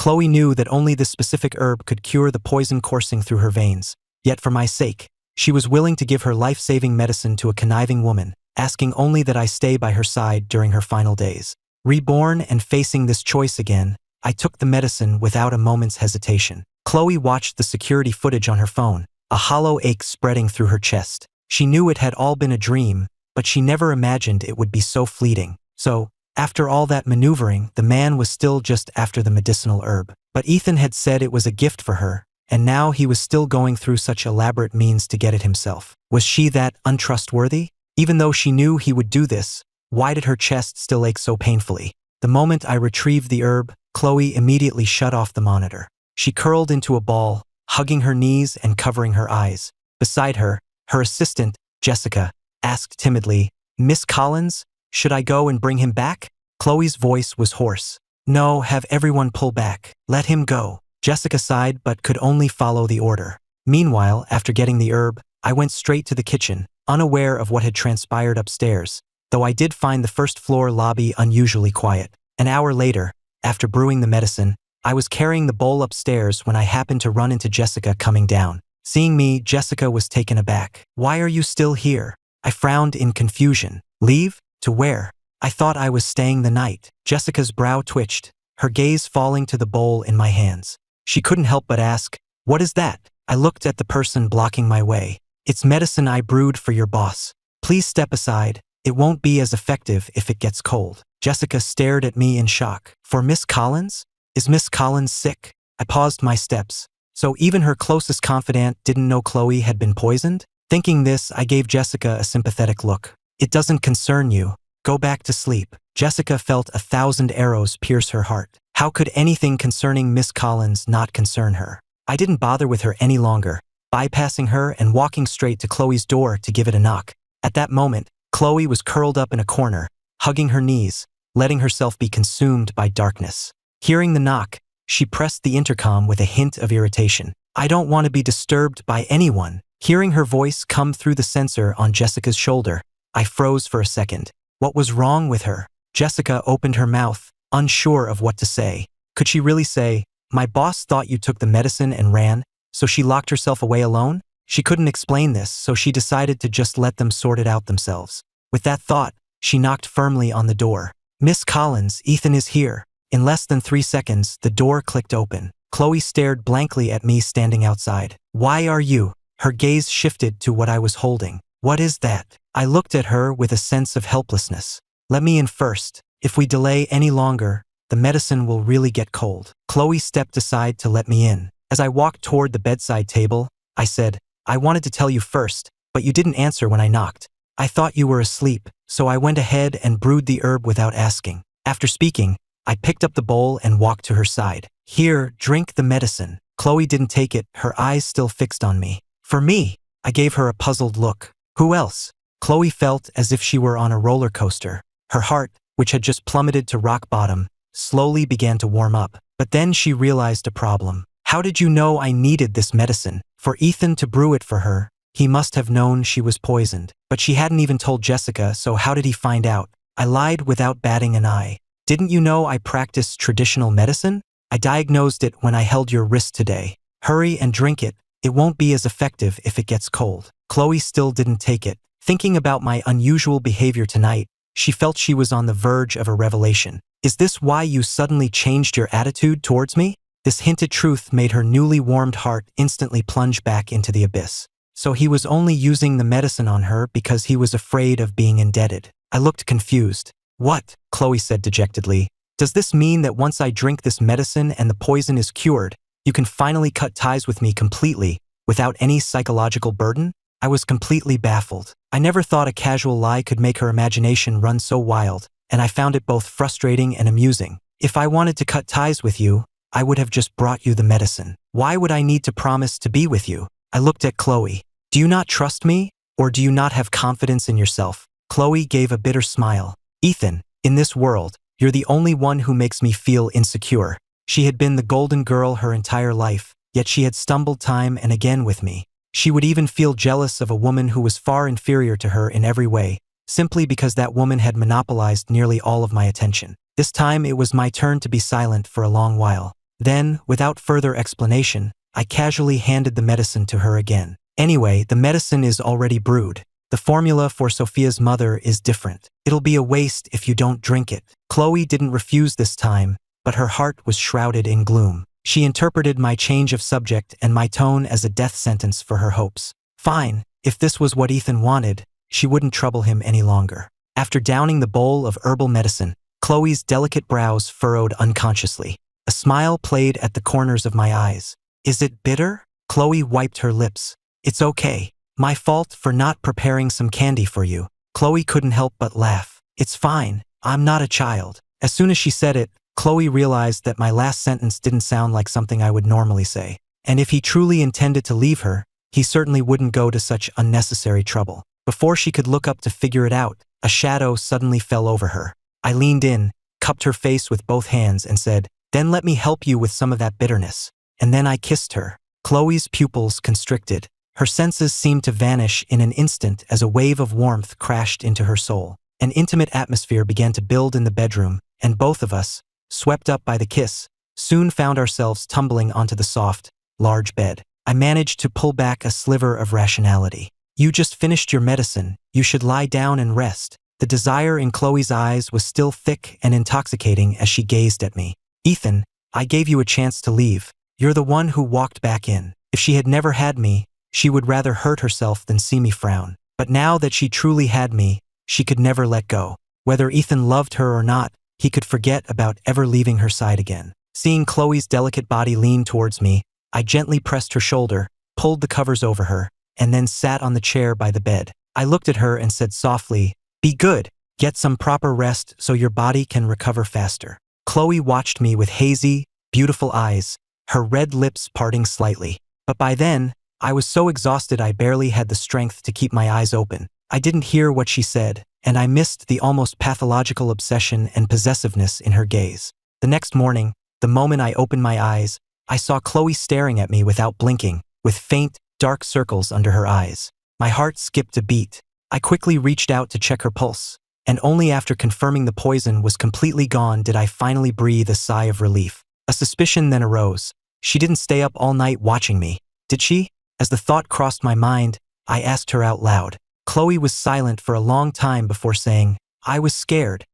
Chloe knew that only this specific herb could cure the poison coursing through her veins. Yet for my sake, she was willing to give her life-saving medicine to a conniving woman, asking only that I stay by her side during her final days. Reborn and facing this choice again, I took the medicine without a moment's hesitation. Chloe watched the security footage on her phone, a hollow ache spreading through her chest. She knew it had all been a dream, but she never imagined it would be so fleeting. So, after all that maneuvering, the man was still just after the medicinal herb. But Ethan had said it was a gift for her, and now he was still going through such elaborate means to get it himself. Was she that untrustworthy? Even though she knew he would do this, why did her chest still ache so painfully? The moment I retrieved the herb, Chloe immediately shut off the monitor. She curled into a ball, hugging her knees and covering her eyes. Beside her, her assistant, Jessica, asked timidly, "Miss Collins, should I go and bring him back?" Chloe's voice was hoarse. "No, have everyone pull back. Let him go." Jessica sighed but could only follow the order. Meanwhile, after getting the herb, I went straight to the kitchen, unaware of what had transpired upstairs, though I did find the first-floor lobby unusually quiet. An hour later, after brewing the medicine, I was carrying the bowl upstairs when I happened to run into Jessica coming down. Seeing me, Jessica was taken aback. "Why are you still here?" I frowned in confusion. "Leave? To where? I thought I was staying the night." Jessica's brow twitched, her gaze falling to the bowl in my hands. She couldn't help but ask, "What is that?" I looked at the person blocking my way. "It's medicine I brewed for your boss. Please step aside. It won't be as effective if it gets cold." Jessica stared at me in shock. "For Miss Collins? Is Miss Collins sick?" I paused my steps. So even her closest confidant didn't know Chloe had been poisoned? Thinking this, I gave Jessica a sympathetic look. "It doesn't concern you. Go back to sleep." Jessica felt 1,000 arrows pierce her heart. How could anything concerning Miss Collins not concern her? I didn't bother with her any longer, bypassing her and walking straight to Chloe's door to give it a knock. At that moment, Chloe was curled up in a corner, hugging her knees, letting herself be consumed by darkness. Hearing the knock, she pressed the intercom with a hint of irritation. "I don't want to be disturbed by anyone." Hearing her voice come through the sensor on Jessica's shoulder, I froze for a second. What was wrong with her? Jessica opened her mouth, unsure of what to say. Could she really say, "My boss thought you took the medicine and ran, so she locked herself away alone"? She couldn't explain this, so she decided to just let them sort it out themselves. With that thought, she knocked firmly on the door. "Miss Collins, Ethan is here." In less than 3 seconds, the door clicked open. Chloe stared blankly at me standing outside. "Why are you?" Her gaze shifted to what I was holding. "What is that?" I looked at her with a sense of helplessness. "Let me in first. If we delay any longer, the medicine will really get cold." Chloe stepped aside to let me in. As I walked toward the bedside table, I said, "I wanted to tell you first, but you didn't answer when I knocked. I thought you were asleep, so I went ahead and brewed the herb without asking." After speaking, I picked up the bowl and walked to her side. "Here, drink the medicine." Chloe didn't take it, her eyes still fixed on me. "For me?" I gave her a puzzled look. "Who else?" Chloe felt as if she were on a roller coaster. Her heart, which had just plummeted to rock bottom, slowly began to warm up. But then she realized a problem. "How did you know I needed this medicine?" For Ethan to brew it for her, he must have known she was poisoned. But she hadn't even told Jessica, so how did he find out? I lied without batting an eye. "Didn't you know I practice traditional medicine? I diagnosed it when I held your wrist today. Hurry and drink it. It won't be as effective if it gets cold." Chloe still didn't take it. Thinking about my unusual behavior tonight, she felt she was on the verge of a revelation. "Is this why you suddenly changed your attitude towards me?" This hinted truth made her newly warmed heart instantly plunge back into the abyss. So he was only using the medicine on her because he was afraid of being indebted. I looked confused. "What?" Chloe said dejectedly. "Does this mean that once I drink this medicine and the poison is cured, you can finally cut ties with me completely, without any psychological burden?" I was completely baffled. I never thought a casual lie could make her imagination run so wild, and I found it both frustrating and amusing. "If I wanted to cut ties with you, I would have just brought you the medicine. Why would I need to promise to be with you?" I looked at Chloe. "Do you not trust me? Or do you not have confidence in yourself?" Chloe gave a bitter smile. "Ethan, in this world, you're the only one who makes me feel insecure." She had been the golden girl her entire life, yet she had stumbled time and again with me. She would even feel jealous of a woman who was far inferior to her in every way, simply because that woman had monopolized nearly all of my attention. This time it was my turn to be silent for a long while. Then, without further explanation, I casually handed the medicine to her again. Anyway, the medicine is already brewed. The formula for Sophia's mother is different. It'll be a waste if you don't drink it. Chloe didn't refuse this time, but her heart was shrouded in gloom. She interpreted my change of subject and my tone as a death sentence for her hopes. Fine, if this was what Ethan wanted, she wouldn't trouble him any longer. After downing the bowl of herbal medicine, Chloe's delicate brows furrowed unconsciously. A smile played at the corners of my eyes. Is it bitter? Chloe wiped her lips. It's okay. My fault for not preparing some candy for you. Chloe couldn't help but laugh. It's fine. I'm not a child. As soon as she said it, Chloe realized that my last sentence didn't sound like something I would normally say. And if he truly intended to leave her, he certainly wouldn't go to such unnecessary trouble. Before she could look up to figure it out, a shadow suddenly fell over her. I leaned in, cupped her face with both hands and said, "Then let me help you with some of that bitterness." And then I kissed her. Chloe's pupils constricted. Her senses seemed to vanish in an instant as a wave of warmth crashed into her soul. An intimate atmosphere began to build in the bedroom, and both of us, swept up by the kiss, soon found ourselves tumbling onto the soft, large bed. I managed to pull back a sliver of rationality. You just finished your medicine. You should lie down and rest. The desire in Chloe's eyes was still thick and intoxicating as she gazed at me. Ethan, I gave you a chance to leave. You're the one who walked back in. If she had never had me, she would rather hurt herself than see me frown. But now that she truly had me, she could never let go. Whether Ethan loved her or not, he could forget about ever leaving her side again. Seeing Chloe's delicate body lean towards me, I gently pressed her shoulder, pulled the covers over her, and then sat on the chair by the bed. I looked at her and said softly, "Be good. Get some proper rest so your body can recover faster." Chloe watched me with hazy, beautiful eyes, her red lips parting slightly. But by then, I was so exhausted I barely had the strength to keep my eyes open. I didn't hear what she said, and I missed the almost pathological obsession and possessiveness in her gaze. The next morning, the moment I opened my eyes, I saw Chloe staring at me without blinking, with faint, dark circles under her eyes. My heart skipped a beat. I quickly reached out to check her pulse, and only after confirming the poison was completely gone did I finally breathe a sigh of relief. A suspicion then arose. She didn't stay up all night watching me, did she? As the thought crossed my mind, I asked her out loud. Chloe was silent for a long time before saying, "I was scared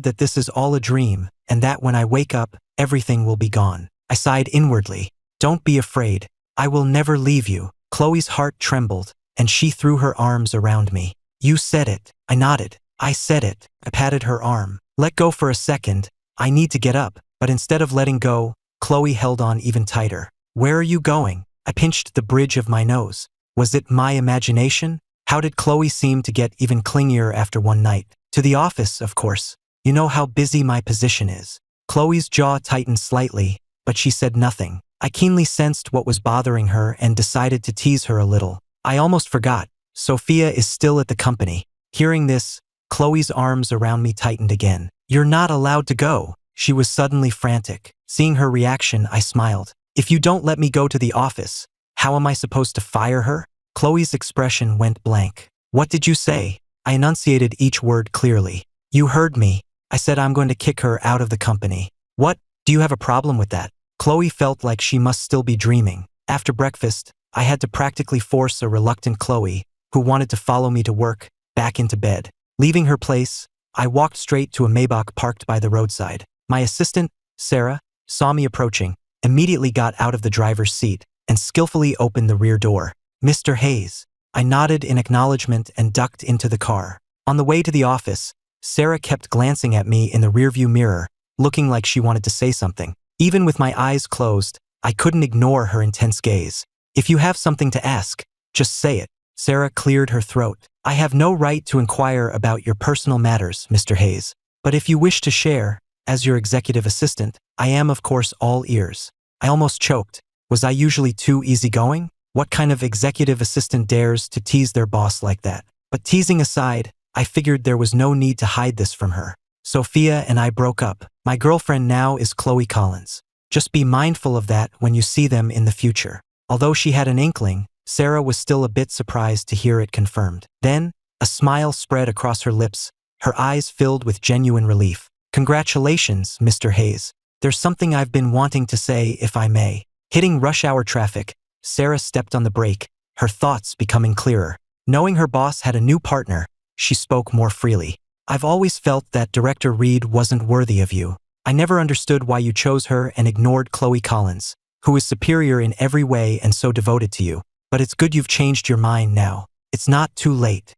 that this is all a dream, and that when I wake up, everything will be gone." I sighed inwardly. "Don't be afraid. I will never leave you." Chloe's heart trembled, and she threw her arms around me. "You said it." I nodded. "I said it." I patted her arm. "Let go for a second. I need to get up." But instead of letting go, Chloe held on even tighter. "Where are you going?" I pinched the bridge of my nose. Was it my imagination? How did Chloe seem to get even clingier after one night? "To the office, of course. You know how busy my position is." Chloe's jaw tightened slightly, but she said nothing. I keenly sensed what was bothering her and decided to tease her a little. "I almost forgot. Sophia is still at the company." Hearing this, Chloe's arms around me tightened again. "You're not allowed to go." She was suddenly frantic. Seeing her reaction, I smiled. "If you don't let me go to the office, how am I supposed to fire her?" Chloe's expression went blank. "What did you say?" I enunciated each word clearly. "You heard me. I said I'm going to kick her out of the company." "What? Do you have a problem with that?" Chloe felt like she must still be dreaming. After breakfast, I had to practically force a reluctant Chloe, who wanted to follow me to work, back into bed. Leaving her place, I walked straight to a Maybach parked by the roadside. My assistant, Sarah, saw me approaching, immediately got out of the driver's seat, and skillfully opened the rear door. "Mr. Hayes." I nodded in acknowledgement and ducked into the car. On the way to the office, Sarah kept glancing at me in the rearview mirror, looking like she wanted to say something. Even with my eyes closed, I couldn't ignore her intense gaze. "If you have something to ask, just say it." Sarah cleared her throat. "I have no right to inquire about your personal matters, Mr. Hayes. But if you wish to share, as your executive assistant, I am of course all ears." I almost choked. Was I usually too easygoing? What kind of executive assistant dares to tease their boss like that? But teasing aside, I figured there was no need to hide this from her. "Sophia and I broke up. My girlfriend now is Chloe Collins. Just be mindful of that when you see them in the future." Although she had an inkling, Sarah was still a bit surprised to hear it confirmed. Then, a smile spread across her lips, her eyes filled with genuine relief. "Congratulations, Mr. Hayes. There's something I've been wanting to say, if I may. Hitting rush hour traffic, Sarah stepped on the brake, her thoughts becoming clearer. Knowing her boss had a new partner, she spoke more freely. I've always felt that Director Reed wasn't worthy of you. I never understood why you chose her and ignored Chloe Collins, who is superior in every way and so devoted to you. But it's good you've changed your mind now. It's not too late,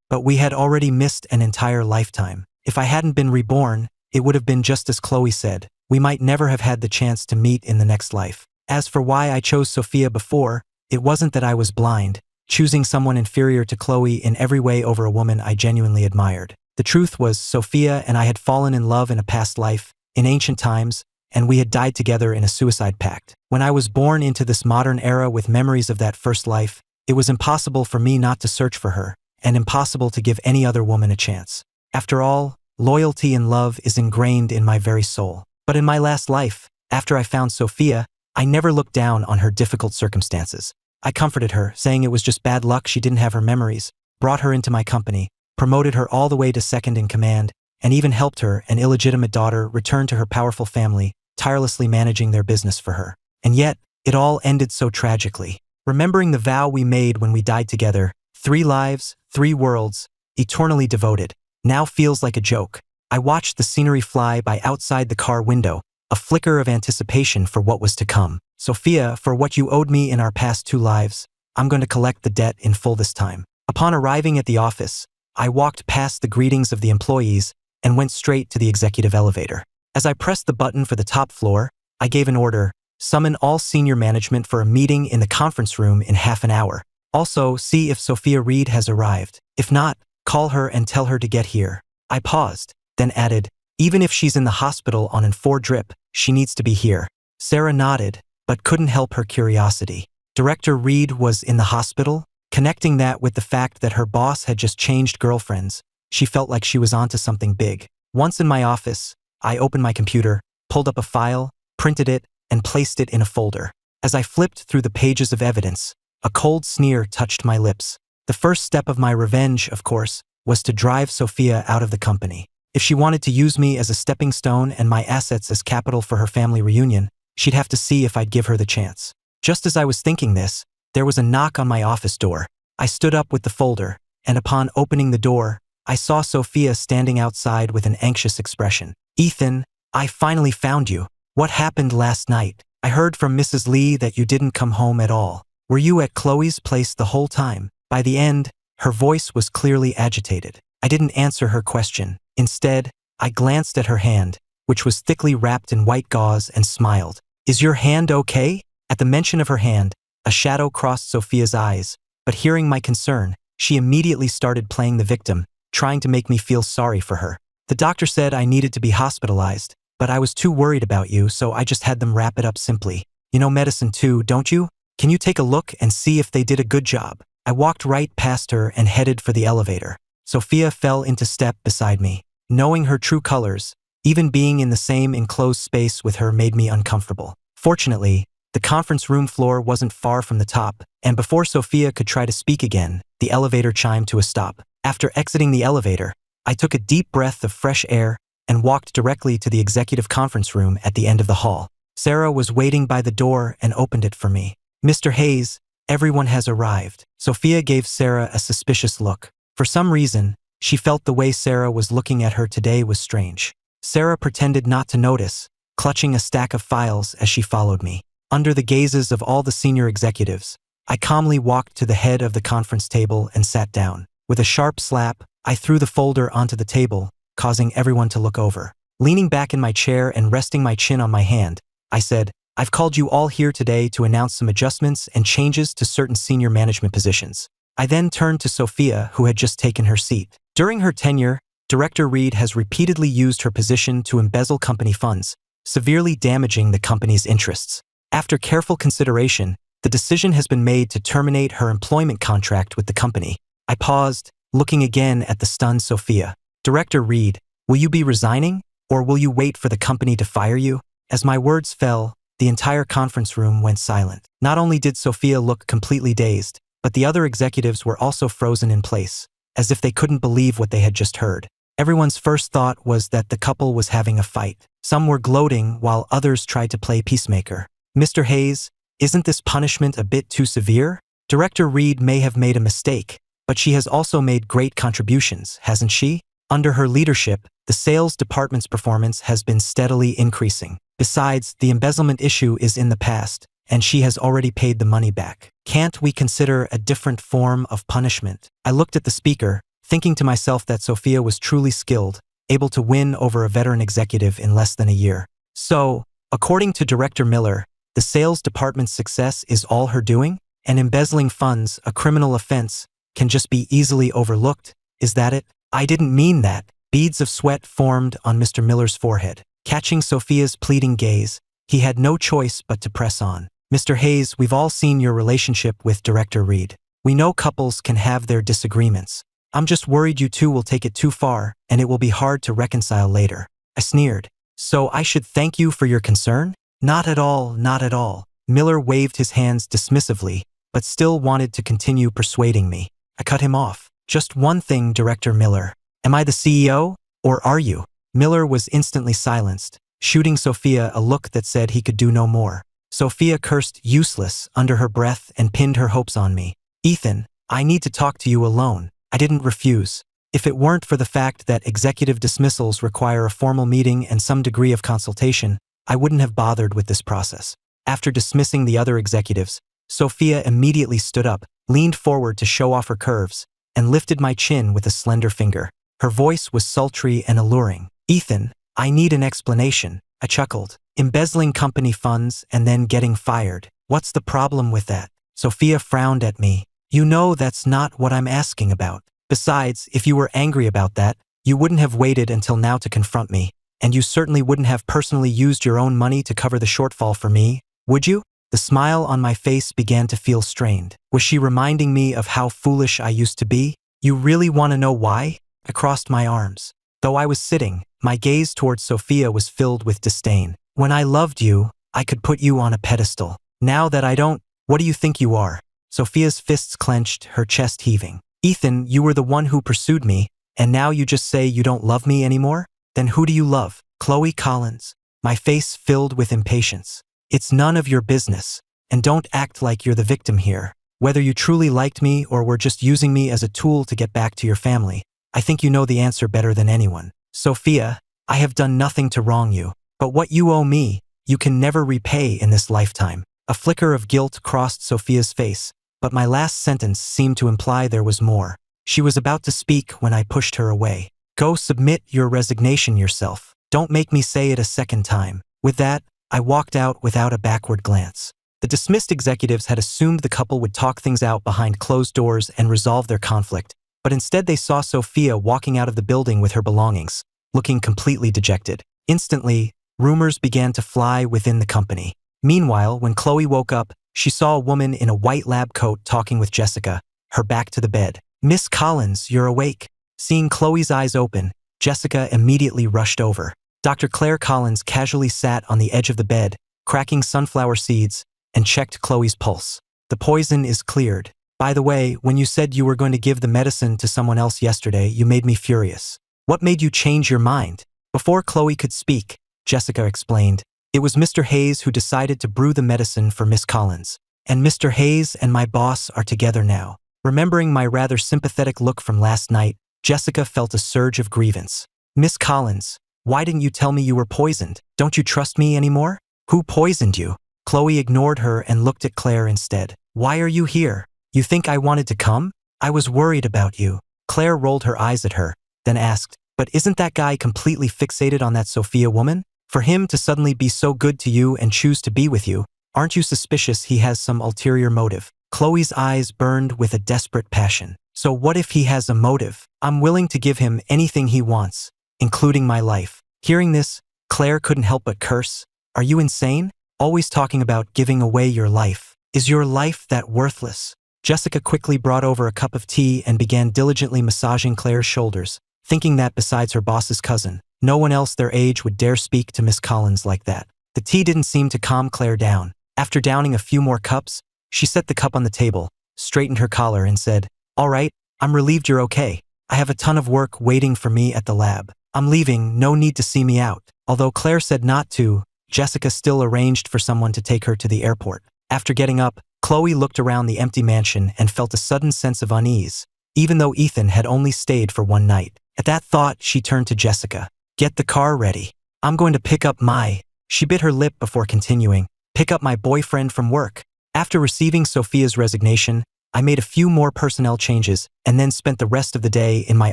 but we had already missed an entire lifetime. If I hadn't been reborn, it would have been just as Chloe said. We might never have had the chance to meet in the next life. As for why I chose Sophia before, it wasn't that I was blind, choosing someone inferior to Chloe in every way over a woman I genuinely admired. The truth was, Sophia and I had fallen in love in a past life, in ancient times, and we had died together in a suicide pact. When I was born into this modern era with memories of that first life, it was impossible for me not to search for her, and impossible to give any other woman a chance. After all, loyalty and love is ingrained in my very soul. But in my last life, after I found Sophia, I never looked down on her difficult circumstances. I comforted her, saying it was just bad luck she didn't have her memories, brought her into my company, promoted her all the way to second in command, and even helped her, an illegitimate daughter, return to her powerful family, tirelessly managing their business for her. And yet, it all ended so tragically. Remembering the vow we made when we died together, 3 lives, 3 worlds, eternally devoted, now feels like a joke. I watched the scenery fly by outside the car window, a flicker of anticipation for what was to come. Sophia, for what you owed me in our past 2 lives, I'm going to collect the debt in full this time. Upon arriving at the office, I walked past the greetings of the employees and went straight to the executive elevator. As I pressed the button for the top floor, I gave an order: summon all senior management for a meeting in the conference room in half an hour. Also, see if Sophia Reed has arrived. If not, call her and tell her to get here. I paused, then added, even if she's in the hospital on an 4 drip, she needs to be here. Sarah nodded, but couldn't help her curiosity. Director Reed was in the hospital? Connecting that with the fact that her boss had just changed girlfriends, she felt like she was onto something big. Once in my office, I opened my computer, pulled up a file, printed it, and placed it in a folder. As I flipped through the pages of evidence, a cold sneer touched my lips. The first step of my revenge, of course, was to drive Sophia out of the company. If she wanted to use me as a stepping stone and my assets as capital for her family reunion, she'd have to see if I'd give her the chance. Just as I was thinking this, there was a knock on my office door. I stood up with the folder, and upon opening the door, I saw Sophia standing outside with an anxious expression. Ethan, I finally found you. What happened last night? I heard from Mrs. Lee that you didn't come home at all. Were you at Chloe's place the whole time? By the end, her voice was clearly agitated. I didn't answer her question. Instead, I glanced at her hand, which was thickly wrapped in white gauze, and smiled. Is your hand okay? At the mention of her hand, a shadow crossed Sophia's eyes, but hearing my concern, she immediately started playing the victim, trying to make me feel sorry for her. The doctor said I needed to be hospitalized, but I was too worried about you, so I just had them wrap it up simply. You know medicine too, don't you? Can you take a look and see if they did a good job? I walked right past her and headed for the elevator. Sophia fell into step beside me. Knowing her true colors, even being in the same enclosed space with her made me uncomfortable. Fortunately, the conference room floor wasn't far from the top, and before Sophia could try to speak again, the elevator chimed to a stop. After exiting the elevator, I took a deep breath of fresh air and walked directly to the executive conference room at the end of the hall. Sarah was waiting by the door and opened it for me. Mr. Hayes, everyone has arrived. Sophia gave Sarah a suspicious look. For some reason, she felt the way Sarah was looking at her today was strange. Sarah pretended not to notice, clutching a stack of files as she followed me. Under the gazes of all the senior executives, I calmly walked to the head of the conference table and sat down. With a sharp slap, I threw the folder onto the table, causing everyone to look over. Leaning back in my chair and resting my chin on my hand, I said, I've called you all here today to announce some adjustments and changes to certain senior management positions. I then turned to Sophia, who had just taken her seat. During her tenure, Director Reed has repeatedly used her position to embezzle company funds, severely damaging the company's interests. After careful consideration, the decision has been made to terminate her employment contract with the company. I paused, looking again at the stunned Sophia. Director Reed, will you be resigning, or will you wait for the company to fire you? As my words fell, the entire conference room went silent. Not only did Sophia look completely dazed, but the other executives were also frozen in place, as if they couldn't believe what they had just heard. Everyone's first thought was that the couple was having a fight. Some were gloating while others tried to play peacemaker. Mr. Hayes, isn't this punishment a bit too severe? Director Reed may have made a mistake, but she has also made great contributions, hasn't she? Under her leadership, the sales department's performance has been steadily increasing. Besides, the embezzlement issue is in the past, and she has already paid the money back. Can't we consider a different form of punishment? I looked at the speaker, thinking to myself that Sophia was truly skilled, able to win over a veteran executive in less than a year. So, according to Director Miller, the sales department's success is all her doing? And embezzling funds, a criminal offense, can just be easily overlooked? Is that it? I didn't mean that. Beads of sweat formed on Mr. Miller's forehead. Catching Sophia's pleading gaze, he had no choice but to press on. Mr. Hayes, we've all seen your relationship with Director Reed. We know couples can have their disagreements. I'm just worried you two will take it too far, and it will be hard to reconcile later. I sneered. So I should thank you for your concern? Not at all, not at all. Miller waved his hands dismissively, but still wanted to continue persuading me. I cut him off. Just one thing, Director Miller. Am I the CEO, or are you? Miller was instantly silenced, shooting Sophia a look that said he could do no more. Sophia cursed useless under her breath and pinned her hopes on me. Ethan, I need to talk to you alone. I didn't refuse. If it weren't for the fact that executive dismissals require a formal meeting and some degree of consultation, I wouldn't have bothered with this process. After dismissing the other executives, Sophia immediately stood up, leaned forward to show off her curves, and lifted my chin with a slender finger. Her voice was sultry and alluring. Ethan, I need an explanation. I chuckled. Embezzling company funds and then getting fired. What's the problem with that? Sophia frowned at me. You know that's not what I'm asking about. Besides, if you were angry about that, you wouldn't have waited until now to confront me, and you certainly wouldn't have personally used your own money to cover the shortfall for me, would you? The smile on my face began to feel strained. Was she reminding me of how foolish I used to be? You really want to know why? I crossed my arms. Though I was sitting, my gaze towards Sophia was filled with disdain. When I loved you, I could put you on a pedestal. Now that I don't, what do you think you are? Sophia's fists clenched, her chest heaving. Ethan, you were the one who pursued me, and now you just say you don't love me anymore? Then who do you love? Chloe Collins. My face filled with impatience. It's none of your business, and don't act like you're the victim here. Whether you truly liked me or were just using me as a tool to get back to your family, I think you know the answer better than anyone. Sophia, I have done nothing to wrong you, but what you owe me, you can never repay in this lifetime. A flicker of guilt crossed Sophia's face, but my last sentence seemed to imply there was more. She was about to speak when I pushed her away. Go submit your resignation yourself. Don't make me say it a second time. With that, I walked out without a backward glance. The dismissed executives had assumed the couple would talk things out behind closed doors and resolve their conflict, but instead they saw Sophia walking out of the building with her belongings, looking completely dejected. Instantly, rumors began to fly within the company. Meanwhile, when Chloe woke up, she saw a woman in a white lab coat talking with Jessica, her back to the bed. Miss Collins, you're awake. Seeing Chloe's eyes open, Jessica immediately rushed over. Dr. Claire Collins casually sat on the edge of the bed, cracking sunflower seeds, and checked Chloe's pulse. The poison is cleared. By the way, when you said you were going to give the medicine to someone else yesterday, you made me furious. What made you change your mind? Before Chloe could speak, Jessica explained, it was Mr. Hayes who decided to brew the medicine for Miss Collins. And Mr. Hayes and my boss are together now. Remembering my rather sympathetic look from last night, Jessica felt a surge of grievance. Miss Collins, why didn't you tell me you were poisoned? Don't you trust me anymore? Who poisoned you? Chloe ignored her and looked at Claire instead. Why are you here? You think I wanted to come? I was worried about you. Claire rolled her eyes at her, then asked, but isn't that guy completely fixated on that Sophia woman? For him to suddenly be so good to you and choose to be with you, aren't you suspicious he has some ulterior motive? Chloe's eyes burned with a desperate passion. So what if he has a motive? I'm willing to give him anything he wants, including my life. Hearing this, Claire couldn't help but curse. Are you insane? Always talking about giving away your life. Is your life that worthless? Jessica quickly brought over a cup of tea and began diligently massaging Claire's shoulders, thinking that besides her boss's cousin, no one else their age would dare speak to Miss Collins like that. The tea didn't seem to calm Claire down. After downing a few more cups, she set the cup on the table, straightened her collar and said, all right, I'm relieved you're okay. I have a ton of work waiting for me at the lab. I'm leaving, no need to see me out. Although Claire said not to, Jessica still arranged for someone to take her to the airport. After getting up, Chloe looked around the empty mansion and felt a sudden sense of unease, even though Ethan had only stayed for one night. At that thought, she turned to Jessica. "Get the car ready. I'm going to pick up my—" She bit her lip before continuing, "pick up my boyfriend from work." After receiving Sophia's resignation, I made a few more personnel changes and then spent the rest of the day in my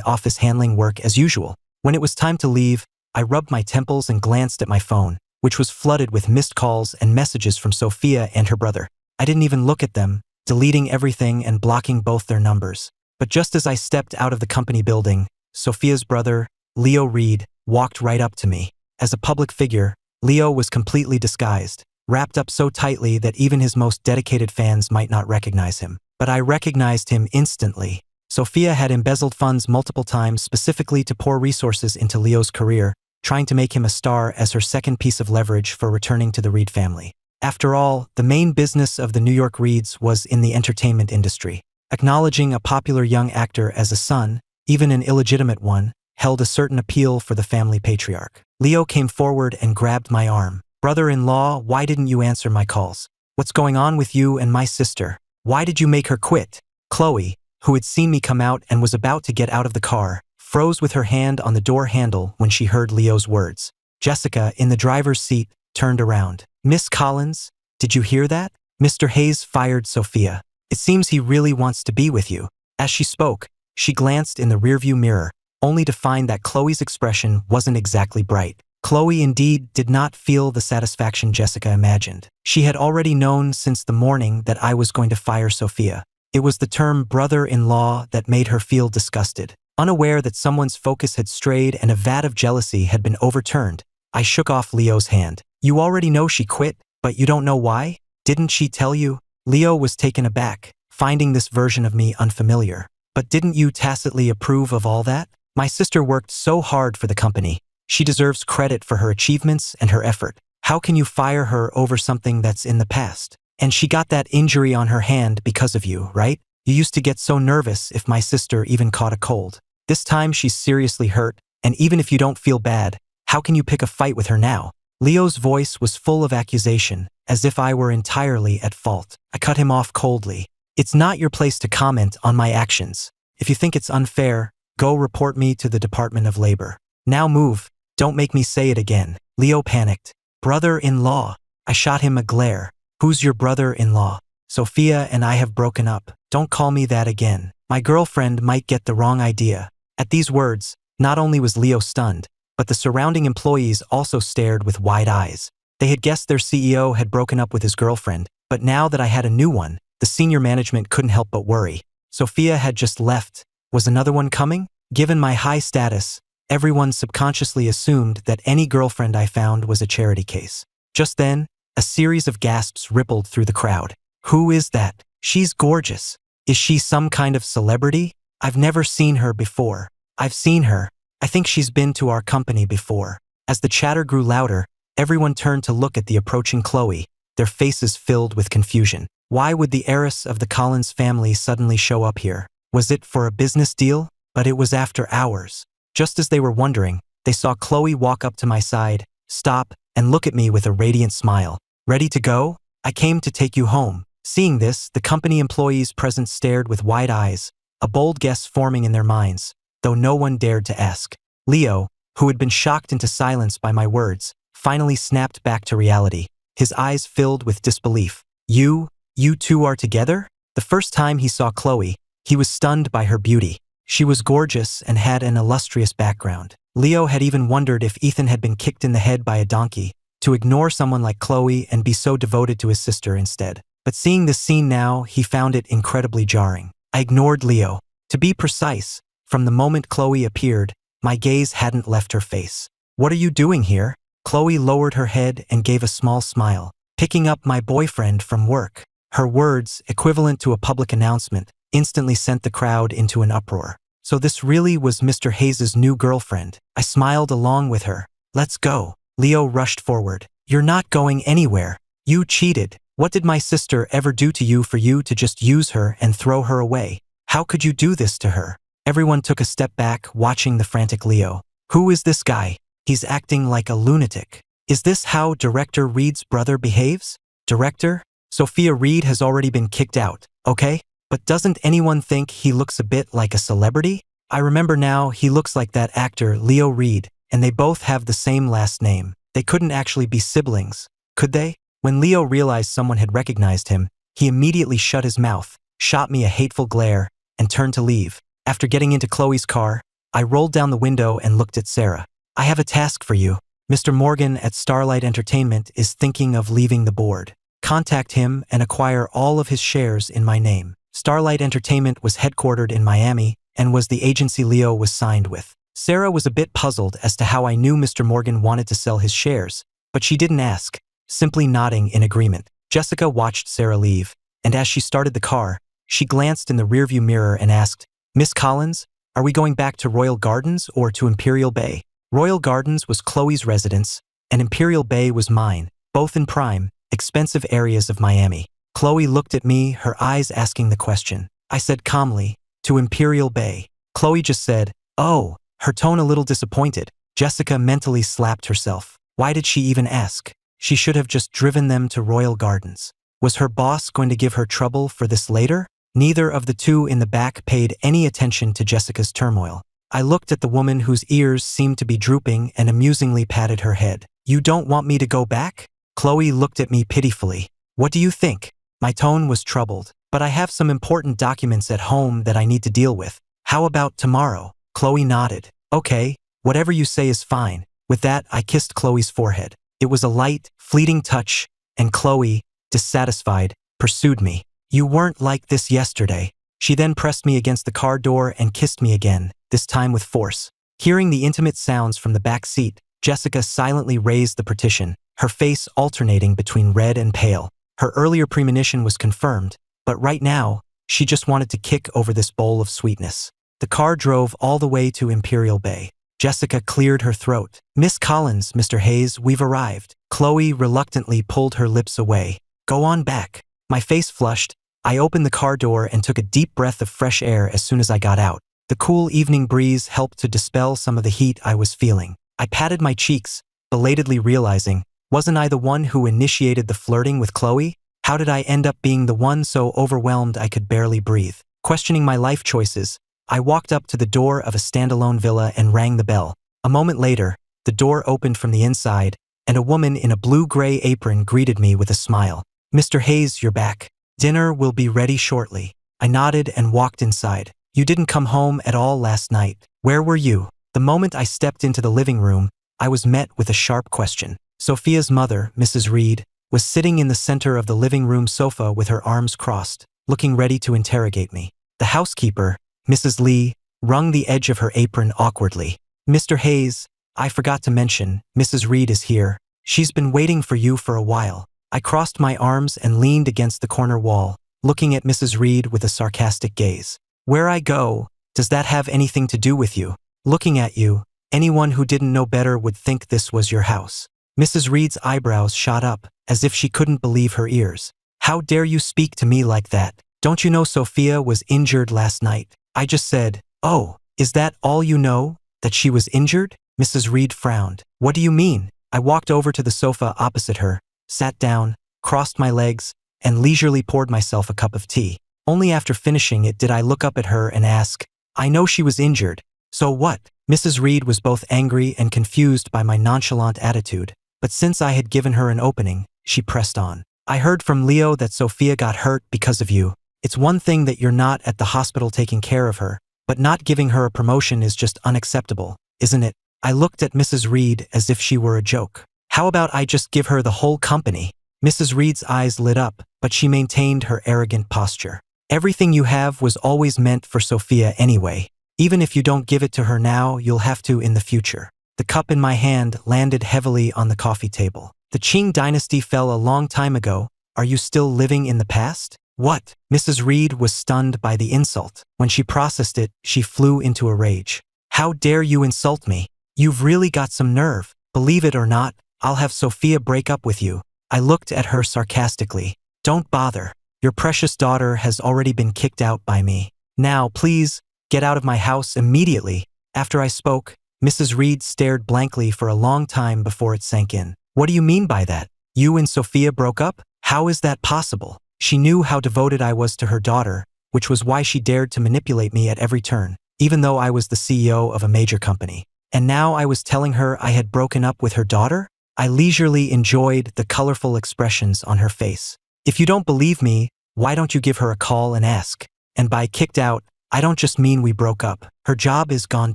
office handling work as usual. When it was time to leave, I rubbed my temples and glanced at my phone, which was flooded with missed calls and messages from Sophia and her brother. I didn't even look at them, deleting everything and blocking both their numbers. But just as I stepped out of the company building, Sophia's brother, Leo Reed, walked right up to me. As a public figure, Leo was completely disguised, wrapped up so tightly that even his most dedicated fans might not recognize him. But I recognized him instantly. Sophia had embezzled funds multiple times specifically to pour resources into Leo's career, trying to make him a star as her second piece of leverage for returning to the Reed family. After all, the main business of the New York Reeds was in the entertainment industry. Acknowledging a popular young actor as a son, even an illegitimate one, held a certain appeal for the family patriarch. Leo came forward and grabbed my arm. "Brother-in-law, why didn't you answer my calls? What's going on with you and my sister? Why did you make her quit?" Chloe, who had seen me come out and was about to get out of the car, froze with her hand on the door handle when she heard Leo's words. Jessica, in the driver's seat, turned around. "Miss Collins, did you hear that? Mr. Hayes fired Sophia. It seems he really wants to be with you." As she spoke, she glanced in the rearview mirror, only to find that Chloe's expression wasn't exactly bright. Chloe indeed did not feel the satisfaction Jessica imagined. She had already known since the morning that I was going to fire Sophia. It was the term brother-in-law that made her feel disgusted. Unaware that someone's focus had strayed and a vat of jealousy had been overturned, I shook off Leo's hand. "You already know she quit, but you don't know why? Didn't she tell you?" Leo was taken aback, finding this version of me unfamiliar. "But didn't you tacitly approve of all that? My sister worked so hard for the company. She deserves credit for her achievements and her effort. How can you fire her over something that's in the past? And she got that injury on her hand because of you, right? You used to get so nervous if my sister even caught a cold. This time she's seriously hurt, and even if you don't feel bad, how can you pick a fight with her now?" Leo's voice was full of accusation, as if I were entirely at fault. I cut him off coldly. "It's not your place to comment on my actions. If you think it's unfair, go report me to the Department of Labor. Now move. Don't make me say it again." Leo panicked. "Brother-in-law." I shot him a glare. "Who's your brother-in-law? Sophia and I have broken up. Don't call me that again. My girlfriend might get the wrong idea." At these words, not only was Leo stunned, but the surrounding employees also stared with wide eyes. They had guessed their CEO had broken up with his girlfriend, but now that I had a new one, the senior management couldn't help but worry. Sophia had just left. Was another one coming? Given my high status, everyone subconsciously assumed that any girlfriend I found was a charity case. Just then, a series of gasps rippled through the crowd. "Who is that? She's gorgeous. Is she some kind of celebrity? I've never seen her before. I've seen her. I think she's been to our company before." As the chatter grew louder, everyone turned to look at the approaching Chloe, their faces filled with confusion. Why would the heiress of the Collins family suddenly show up here? Was it for a business deal? But it was after hours. Just as they were wondering, they saw Chloe walk up to my side, stop, and look at me with a radiant smile. "Ready to go? I came to take you home." Seeing this, the company employees present stared with wide eyes, a bold guess forming in their minds, though no one dared to ask. Leo, who had been shocked into silence by my words, finally snapped back to reality, his eyes filled with disbelief. You two are together?" The first time he saw Chloe, he was stunned by her beauty. She was gorgeous and had an illustrious background. Leo had even wondered if Ethan had been kicked in the head by a donkey, to ignore someone like Chloe and be so devoted to his sister instead. But seeing this scene now, he found it incredibly jarring. I ignored Leo. To be precise, from the moment Chloe appeared, my gaze hadn't left her face. "What are you doing here?" Chloe lowered her head and gave a small smile. "Picking up my boyfriend from work." Her words, equivalent to a public announcement, instantly sent the crowd into an uproar. So this really was Mr. Hayes' new girlfriend. I smiled along with her. "Let's go." Leo rushed forward. "You're not going anywhere. You cheated. What did my sister ever do to you for you to just use her and throw her away? How could you do this to her?" Everyone took a step back, watching the frantic Leo. "Who is this guy? He's acting like a lunatic. Is this how Director Reed's brother behaves? Director? Sophia Reed has already been kicked out, okay? But doesn't anyone think he looks a bit like a celebrity? I remember now, he looks like that actor Leo Reed, and they both have the same last name. They couldn't actually be siblings, could they? When Leo realized someone had recognized him, he immediately shut his mouth, shot me a hateful glare, and turned to leave. After getting into Chloe's car, I rolled down the window and looked at Sarah. I have a task for you. Mr. Morgan at Starlight Entertainment is thinking of leaving the board. Contact him and acquire all of his shares in my name. Starlight Entertainment was headquartered in Miami and was the agency Leo was signed with. Sarah was a bit puzzled as to how I knew Mr. Morgan wanted to sell his shares, but she didn't ask, simply nodding in agreement. Jessica watched Sarah leave, and as she started the car, she glanced in the rearview mirror and asked, Miss Collins, are we going back to Royal Gardens or to Imperial Bay? Royal Gardens was Chloe's residence, and Imperial Bay was mine, both in prime, expensive areas of Miami. Chloe looked at me, her eyes asking the question. I said calmly, to Imperial Bay. Chloe just said, oh, her tone a little disappointed. Jessica mentally slapped herself. Why did she even ask? She should have just driven them to Royal Gardens. Was her boss going to give her trouble for this later? Neither of the two in the back paid any attention to Jessica's turmoil. I looked at the woman whose ears seemed to be drooping and amusingly patted her head. You don't want me to go back? Chloe looked at me pitifully. What do you think? My tone was troubled, but I have some important documents at home that I need to deal with. How about tomorrow? Chloe nodded. Okay, whatever you say is fine. With that, I kissed Chloe's forehead. It was a light, fleeting touch, and Chloe, dissatisfied, pursued me. You weren't like this yesterday. She then pressed me against the car door and kissed me again, this time with force. Hearing the intimate sounds from the back seat, Jessica silently raised the partition, her face alternating between red and pale. Her earlier premonition was confirmed, but right now, she just wanted to kick over this bowl of sweetness. The car drove all the way to Imperial Bay. Jessica cleared her throat. Miss Collins, Mr. Hayes, we've arrived. Chloe reluctantly pulled her lips away. Go on back. My face flushed. I opened the car door and took a deep breath of fresh air as soon as I got out. The cool evening breeze helped to dispel some of the heat I was feeling. I patted my cheeks, belatedly realizing, wasn't I the one who initiated the flirting with Chloe? How did I end up being the one so overwhelmed I could barely breathe? Questioning my life choices, I walked up to the door of a standalone villa and rang the bell. A moment later, the door opened from the inside, and a woman in a blue-gray apron greeted me with a smile. Mr. Hayes, you're back. Dinner will be ready shortly. I nodded and walked inside. You didn't come home at all last night. Where were you? The moment I stepped into the living room, I was met with a sharp question. Sophia's mother, Mrs. Reed, was sitting in the center of the living room sofa with her arms crossed, looking ready to interrogate me. The housekeeper, Mrs. Lee, wrung the edge of her apron awkwardly. Mr. Hayes, I forgot to mention, Mrs. Reed is here. She's been waiting for you for a while. I crossed my arms and leaned against the corner wall, looking at Mrs. Reed with a sarcastic gaze. Where I go, does that have anything to do with you? Looking at you, anyone who didn't know better would think this was your house. Mrs. Reed's eyebrows shot up, as if she couldn't believe her ears. How dare you speak to me like that? Don't you know Sophia was injured last night? I just said, oh, is that all you know? That she was injured? Mrs. Reed frowned. What do you mean? I walked over to the sofa opposite her, sat down, crossed my legs, and leisurely poured myself a cup of tea. Only after finishing it did I look up at her and ask, I know she was injured. So what? Mrs. Reed was both angry and confused by my nonchalant attitude, but since I had given her an opening, she pressed on. I heard from Leo that Sophia got hurt because of you. It's one thing that you're not at the hospital taking care of her, but not giving her a promotion is just unacceptable, isn't it? I looked at Mrs. Reed as if she were a joke. How about I just give her the whole company? Mrs. Reed's eyes lit up, but she maintained her arrogant posture. Everything you have was always meant for Sophia anyway. Even if you don't give it to her now, you'll have to in the future. The cup in my hand landed heavily on the coffee table. The Qing dynasty fell a long time ago. Are you still living in the past? What? Mrs. Reed was stunned by the insult. When she processed it, she flew into a rage. How dare you insult me? You've really got some nerve. Believe it or not, I'll have Sophia break up with you. I looked at her sarcastically. Don't bother. Your precious daughter has already been kicked out by me. Now, please, get out of my house immediately. After I spoke, Mrs. Reed stared blankly for a long time before it sank in. What do you mean by that? You and Sophia broke up? How is that possible? She knew how devoted I was to her daughter, which was why she dared to manipulate me at every turn, even though I was the CEO of a major company. And now I was telling her I had broken up with her daughter? I leisurely enjoyed the colorful expressions on her face. If you don't believe me, why don't you give her a call and ask? And by kicked out, I don't just mean we broke up. Her job is gone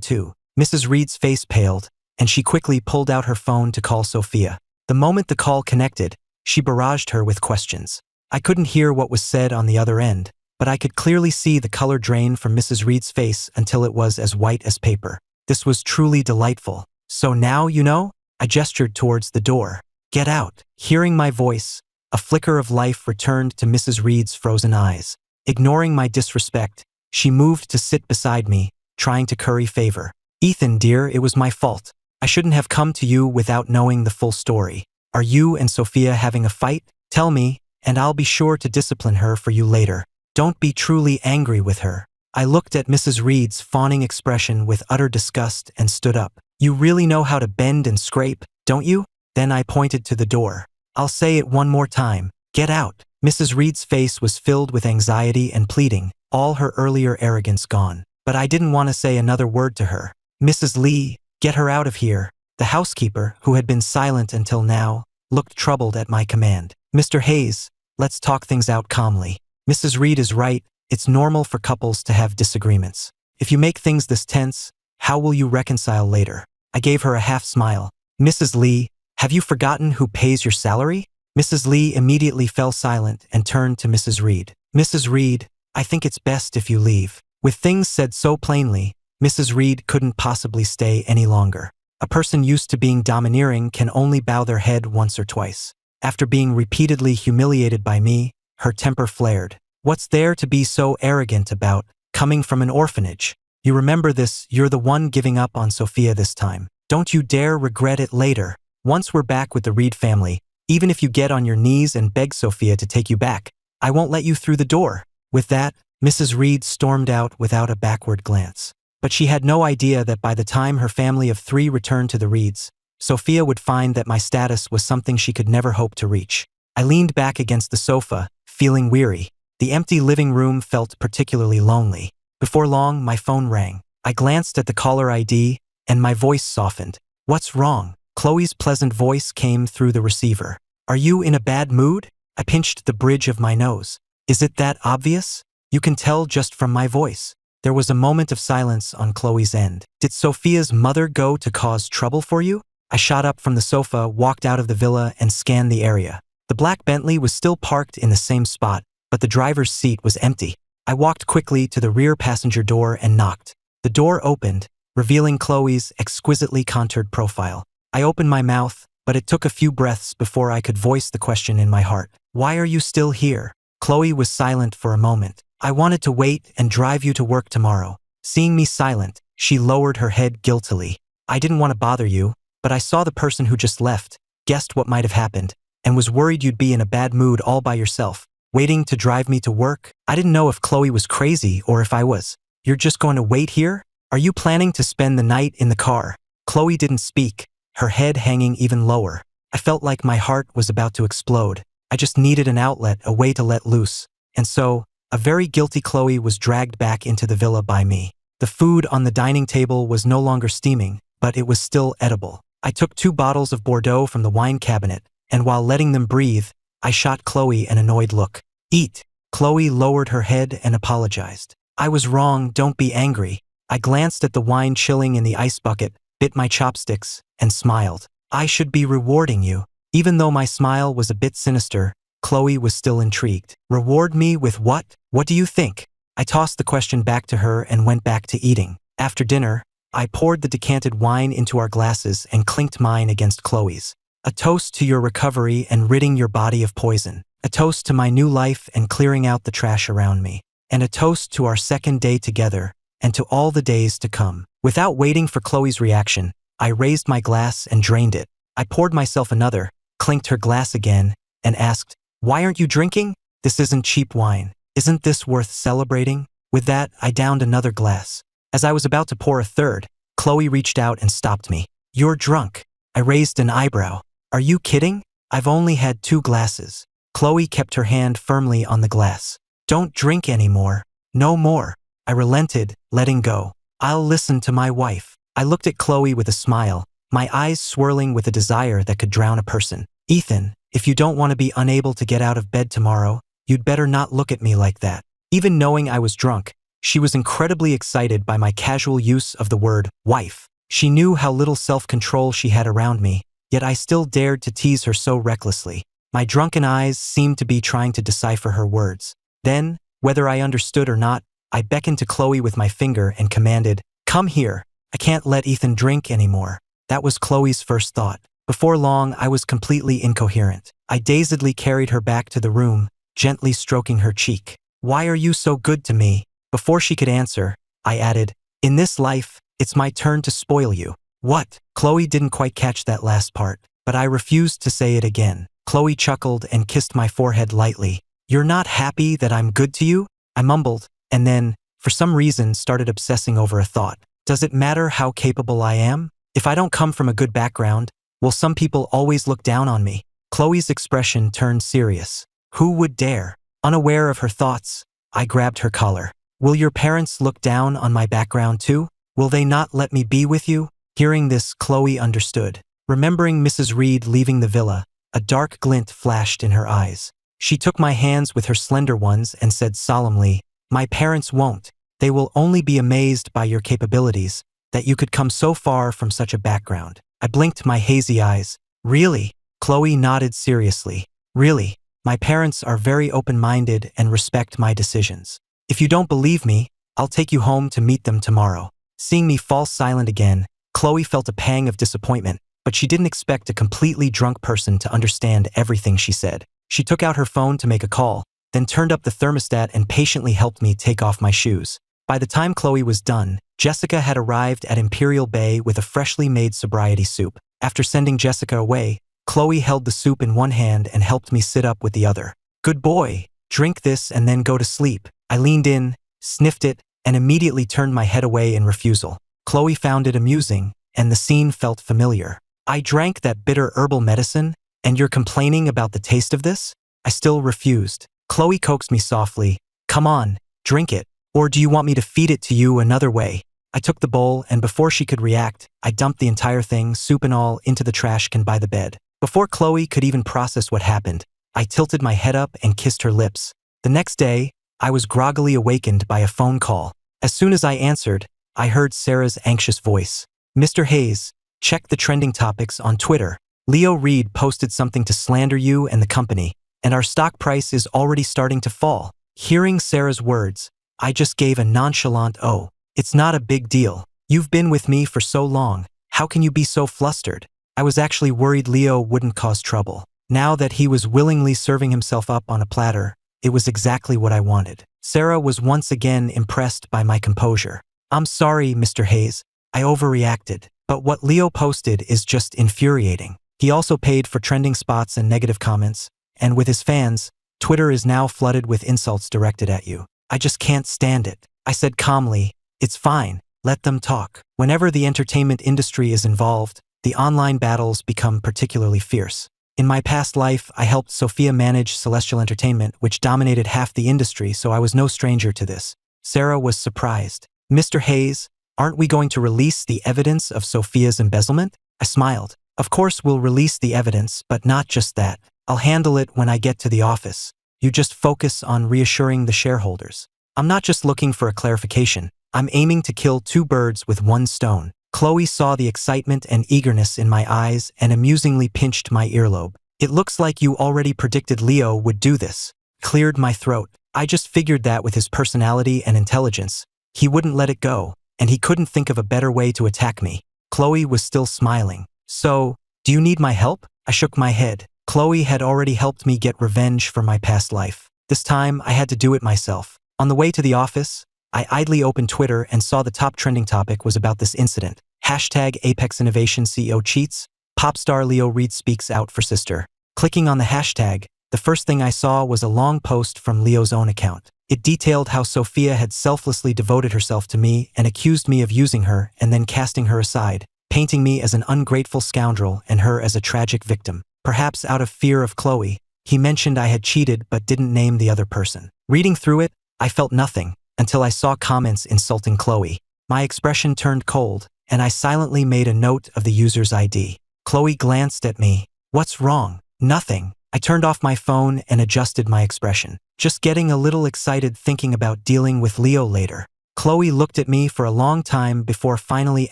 too. Mrs. Reed's face paled, and she quickly pulled out her phone to call Sophia. The moment the call connected, she barraged her with questions. I couldn't hear what was said on the other end, but I could clearly see the color drain from Mrs. Reed's face until it was as white as paper. This was truly delightful. So now you know? I gestured towards the door. Get out. Hearing my voice, a flicker of life returned to Mrs. Reed's frozen eyes. Ignoring my disrespect, she moved to sit beside me, trying to curry favor. Ethan, dear, it was my fault. I shouldn't have come to you without knowing the full story. Are you and Sophia having a fight? Tell me, and I'll be sure to discipline her for you later. Don't be truly angry with her. I looked at Mrs. Reed's fawning expression with utter disgust and stood up. You really know how to bend and scrape, don't you? Then I pointed to the door. I'll say it one more time. Get out. Mrs. Reed's face was filled with anxiety and pleading, all her earlier arrogance gone. But I didn't want to say another word to her. Mrs. Lee, get her out of here. The housekeeper, who had been silent until now, looked troubled at my command. Mr. Hayes, let's talk things out calmly. Mrs. Reed is right. It's normal for couples to have disagreements. If you make things this tense, how will you reconcile later? I gave her a half smile. Mrs. Lee, have you forgotten who pays your salary? Mrs. Lee immediately fell silent and turned to Mrs. Reed. Mrs. Reed, I think it's best if you leave. With things said so plainly, Mrs. Reed couldn't possibly stay any longer. A person used to being domineering can only bow their head once or twice. After being repeatedly humiliated by me, her temper flared. What's there to be so arrogant about, coming from an orphanage? You remember this, you're the one giving up on Sophia this time. Don't you dare regret it later. Once we're back with the Reed family, even if you get on your knees and beg Sophia to take you back, I won't let you through the door. With that, Mrs. Reed stormed out without a backward glance. But she had no idea that by the time her family of 3 returned to the Reeds, Sophia would find that my status was something she could never hope to reach. I leaned back against the sofa, feeling weary. The empty living room felt particularly lonely. Before long, my phone rang. I glanced at the caller ID, and my voice softened. What's wrong? Chloe's pleasant voice came through the receiver. Are you in a bad mood? I pinched the bridge of my nose. Is it that obvious? You can tell just from my voice. There was a moment of silence on Chloe's end. Did Sophia's mother go to cause trouble for you? I shot up from the sofa, walked out of the villa, and scanned the area. The black Bentley was still parked in the same spot, but the driver's seat was empty. I walked quickly to the rear passenger door and knocked. The door opened, revealing Chloe's exquisitely contoured profile. I opened my mouth, but it took a few breaths before I could voice the question in my heart. Why are you still here? Chloe was silent for a moment. I wanted to wait and drive you to work tomorrow. Seeing me silent, she lowered her head guiltily. I didn't want to bother you, but I saw the person who just left, guessed what might have happened, and was worried you'd be in a bad mood all by yourself, waiting to drive me to work. I didn't know if Chloe was crazy or if I was. You're just going to wait here? Are you planning to spend the night in the car? Chloe didn't speak, her head hanging even lower. I felt like my heart was about to explode. I just needed an outlet, a way to let loose. And so, a very guilty Chloe was dragged back into the villa by me. The food on the dining table was no longer steaming, but it was still edible. I took 2 bottles of Bordeaux from the wine cabinet, and while letting them breathe, I shot Chloe an annoyed look. Eat. Chloe lowered her head and apologized. I was wrong, don't be angry. I glanced at the wine chilling in the ice bucket, bit my chopsticks, and smiled. I should be rewarding you. Even though my smile was a bit sinister, Chloe was still intrigued. Reward me with what? What do you think? I tossed the question back to her and went back to eating. After dinner, I poured the decanted wine into our glasses and clinked mine against Chloe's. A toast to your recovery and ridding your body of poison. A toast to my new life and clearing out the trash around me. And a toast to our second day together and to all the days to come. Without waiting for Chloe's reaction, I raised my glass and drained it. I poured myself another, clinked her glass again, and asked, "Why aren't you drinking? This isn't cheap wine. Isn't this worth celebrating?" With that, I downed another glass. As I was about to pour a third, Chloe reached out and stopped me. You're drunk. I raised an eyebrow. Are you kidding? I've only had 2 glasses. Chloe kept her hand firmly on the glass. Don't drink anymore. No more. I relented, letting go. I'll listen to my wife. I looked at Chloe with a smile, my eyes swirling with a desire that could drown a person. Ethan, if you don't want to be unable to get out of bed tomorrow, you'd better not look at me like that. Even knowing I was drunk, she was incredibly excited by my casual use of the word wife. She knew how little self-control she had around me, yet I still dared to tease her so recklessly. My drunken eyes seemed to be trying to decipher her words. Then, whether I understood or not, I beckoned to Chloe with my finger and commanded, "Come here. I can't let Ethan drink anymore." That was Chloe's first thought. Before long, I was completely incoherent. I dazedly carried her back to the room, gently stroking her cheek. "Why are you so good to me?" Before she could answer, I added, "In this life, it's my turn to spoil you." What? Chloe didn't quite catch that last part, but I refused to say it again. Chloe chuckled and kissed my forehead lightly. "You're not happy that I'm good to you?" I mumbled, and then, for some reason, started obsessing over a thought. Does it matter how capable I am? If I don't come from a good background, will some people always look down on me? Chloe's expression turned serious. Who would dare? Unaware of her thoughts, I grabbed her collar. "Will your parents look down on my background too? Will they not let me be with you?" Hearing this, Chloe understood. Remembering Mrs. Reed leaving the villa, a dark glint flashed in her eyes. She took my hands with her slender ones and said solemnly, "My parents won't. They will only be amazed by your capabilities, that you could come so far from such a background." I blinked my hazy eyes. "Really?" Chloe nodded seriously. "Really. My parents are very open-minded and respect my decisions. If you don't believe me, I'll take you home to meet them tomorrow." Seeing me fall silent again, Chloe felt a pang of disappointment, but she didn't expect a completely drunk person to understand everything she said. She took out her phone to make a call, then turned up the thermostat and patiently helped me take off my shoes. By the time Chloe was done, Jessica had arrived at Imperial Bay with a freshly made sobriety soup. After sending Jessica away, Chloe held the soup in one hand and helped me sit up with the other. "Good boy. Drink this and then go to sleep." I leaned in, sniffed it, and immediately turned my head away in refusal. Chloe found it amusing, and the scene felt familiar. "I drank that bitter herbal medicine, and you're complaining about the taste of this?" I still refused. Chloe coaxed me softly. "Come on, drink it. Or do you want me to feed it to you another way?" I took the bowl, and before she could react, I dumped the entire thing, soup and all, into the trash can by the bed. Before Chloe could even process what happened, I tilted my head up and kissed her lips. The next day, I was groggily awakened by a phone call. As soon as I answered, I heard Sarah's anxious voice. "Mr. Hayes, check the trending topics on Twitter. Leo Reed posted something to slander you and the company, and our stock price is already starting to fall." Hearing Sarah's words, I just gave a nonchalant "Oh, it's not a big deal. You've been with me for so long. How can you be so flustered?" I was actually worried Leo wouldn't cause trouble. Now that he was willingly serving himself up on a platter, it was exactly what I wanted. Sarah was once again impressed by my composure. "I'm sorry, Mr. Hayes. I overreacted. But what Leo posted is just infuriating. He also paid for trending spots and negative comments, and with his fans, Twitter is now flooded with insults directed at you. I just can't stand it." I said calmly, "It's fine. Let them talk." Whenever the entertainment industry is involved, the online battles become particularly fierce. In my past life, I helped Sophia manage Celestial Entertainment, which dominated half the industry, so I was no stranger to this. Sarah was surprised. "Mr. Hayes, aren't we going to release the evidence of Sophia's embezzlement?" I smiled. "Of course we'll release the evidence, but not just that. I'll handle it when I get to the office. You just focus on reassuring the shareholders. I'm not just looking for a clarification. I'm aiming to kill 2 birds with 1 stone." Chloe saw the excitement and eagerness in my eyes and amusingly pinched my earlobe. "It looks like you already predicted Leo would do this." Cleared my throat. "I just figured that with his personality and intelligence, he wouldn't let it go, and he couldn't think of a better way to attack me." Chloe was still smiling. "So, do you need my help?" I shook my head. Chloe had already helped me get revenge for my past life. This time, I had to do it myself. On the way to the office, I idly opened Twitter and saw the top trending topic was about this incident. Hashtag Apex Innovation CEO cheats. Pop star Leo Reed speaks out for sister. Clicking on the hashtag, the first thing I saw was a long post from Leo's own account. It detailed how Sophia had selflessly devoted herself to me and accused me of using her and then casting her aside, painting me as an ungrateful scoundrel and her as a tragic victim. Perhaps out of fear of Chloe, he mentioned I had cheated but didn't name the other person. Reading through it, I felt nothing until I saw comments insulting Chloe. My expression turned cold, and I silently made a note of the user's ID. Chloe glanced at me. "What's wrong?" "Nothing." I turned off my phone and adjusted my expression, just getting a little excited thinking about dealing with Leo later. Chloe looked at me for a long time before finally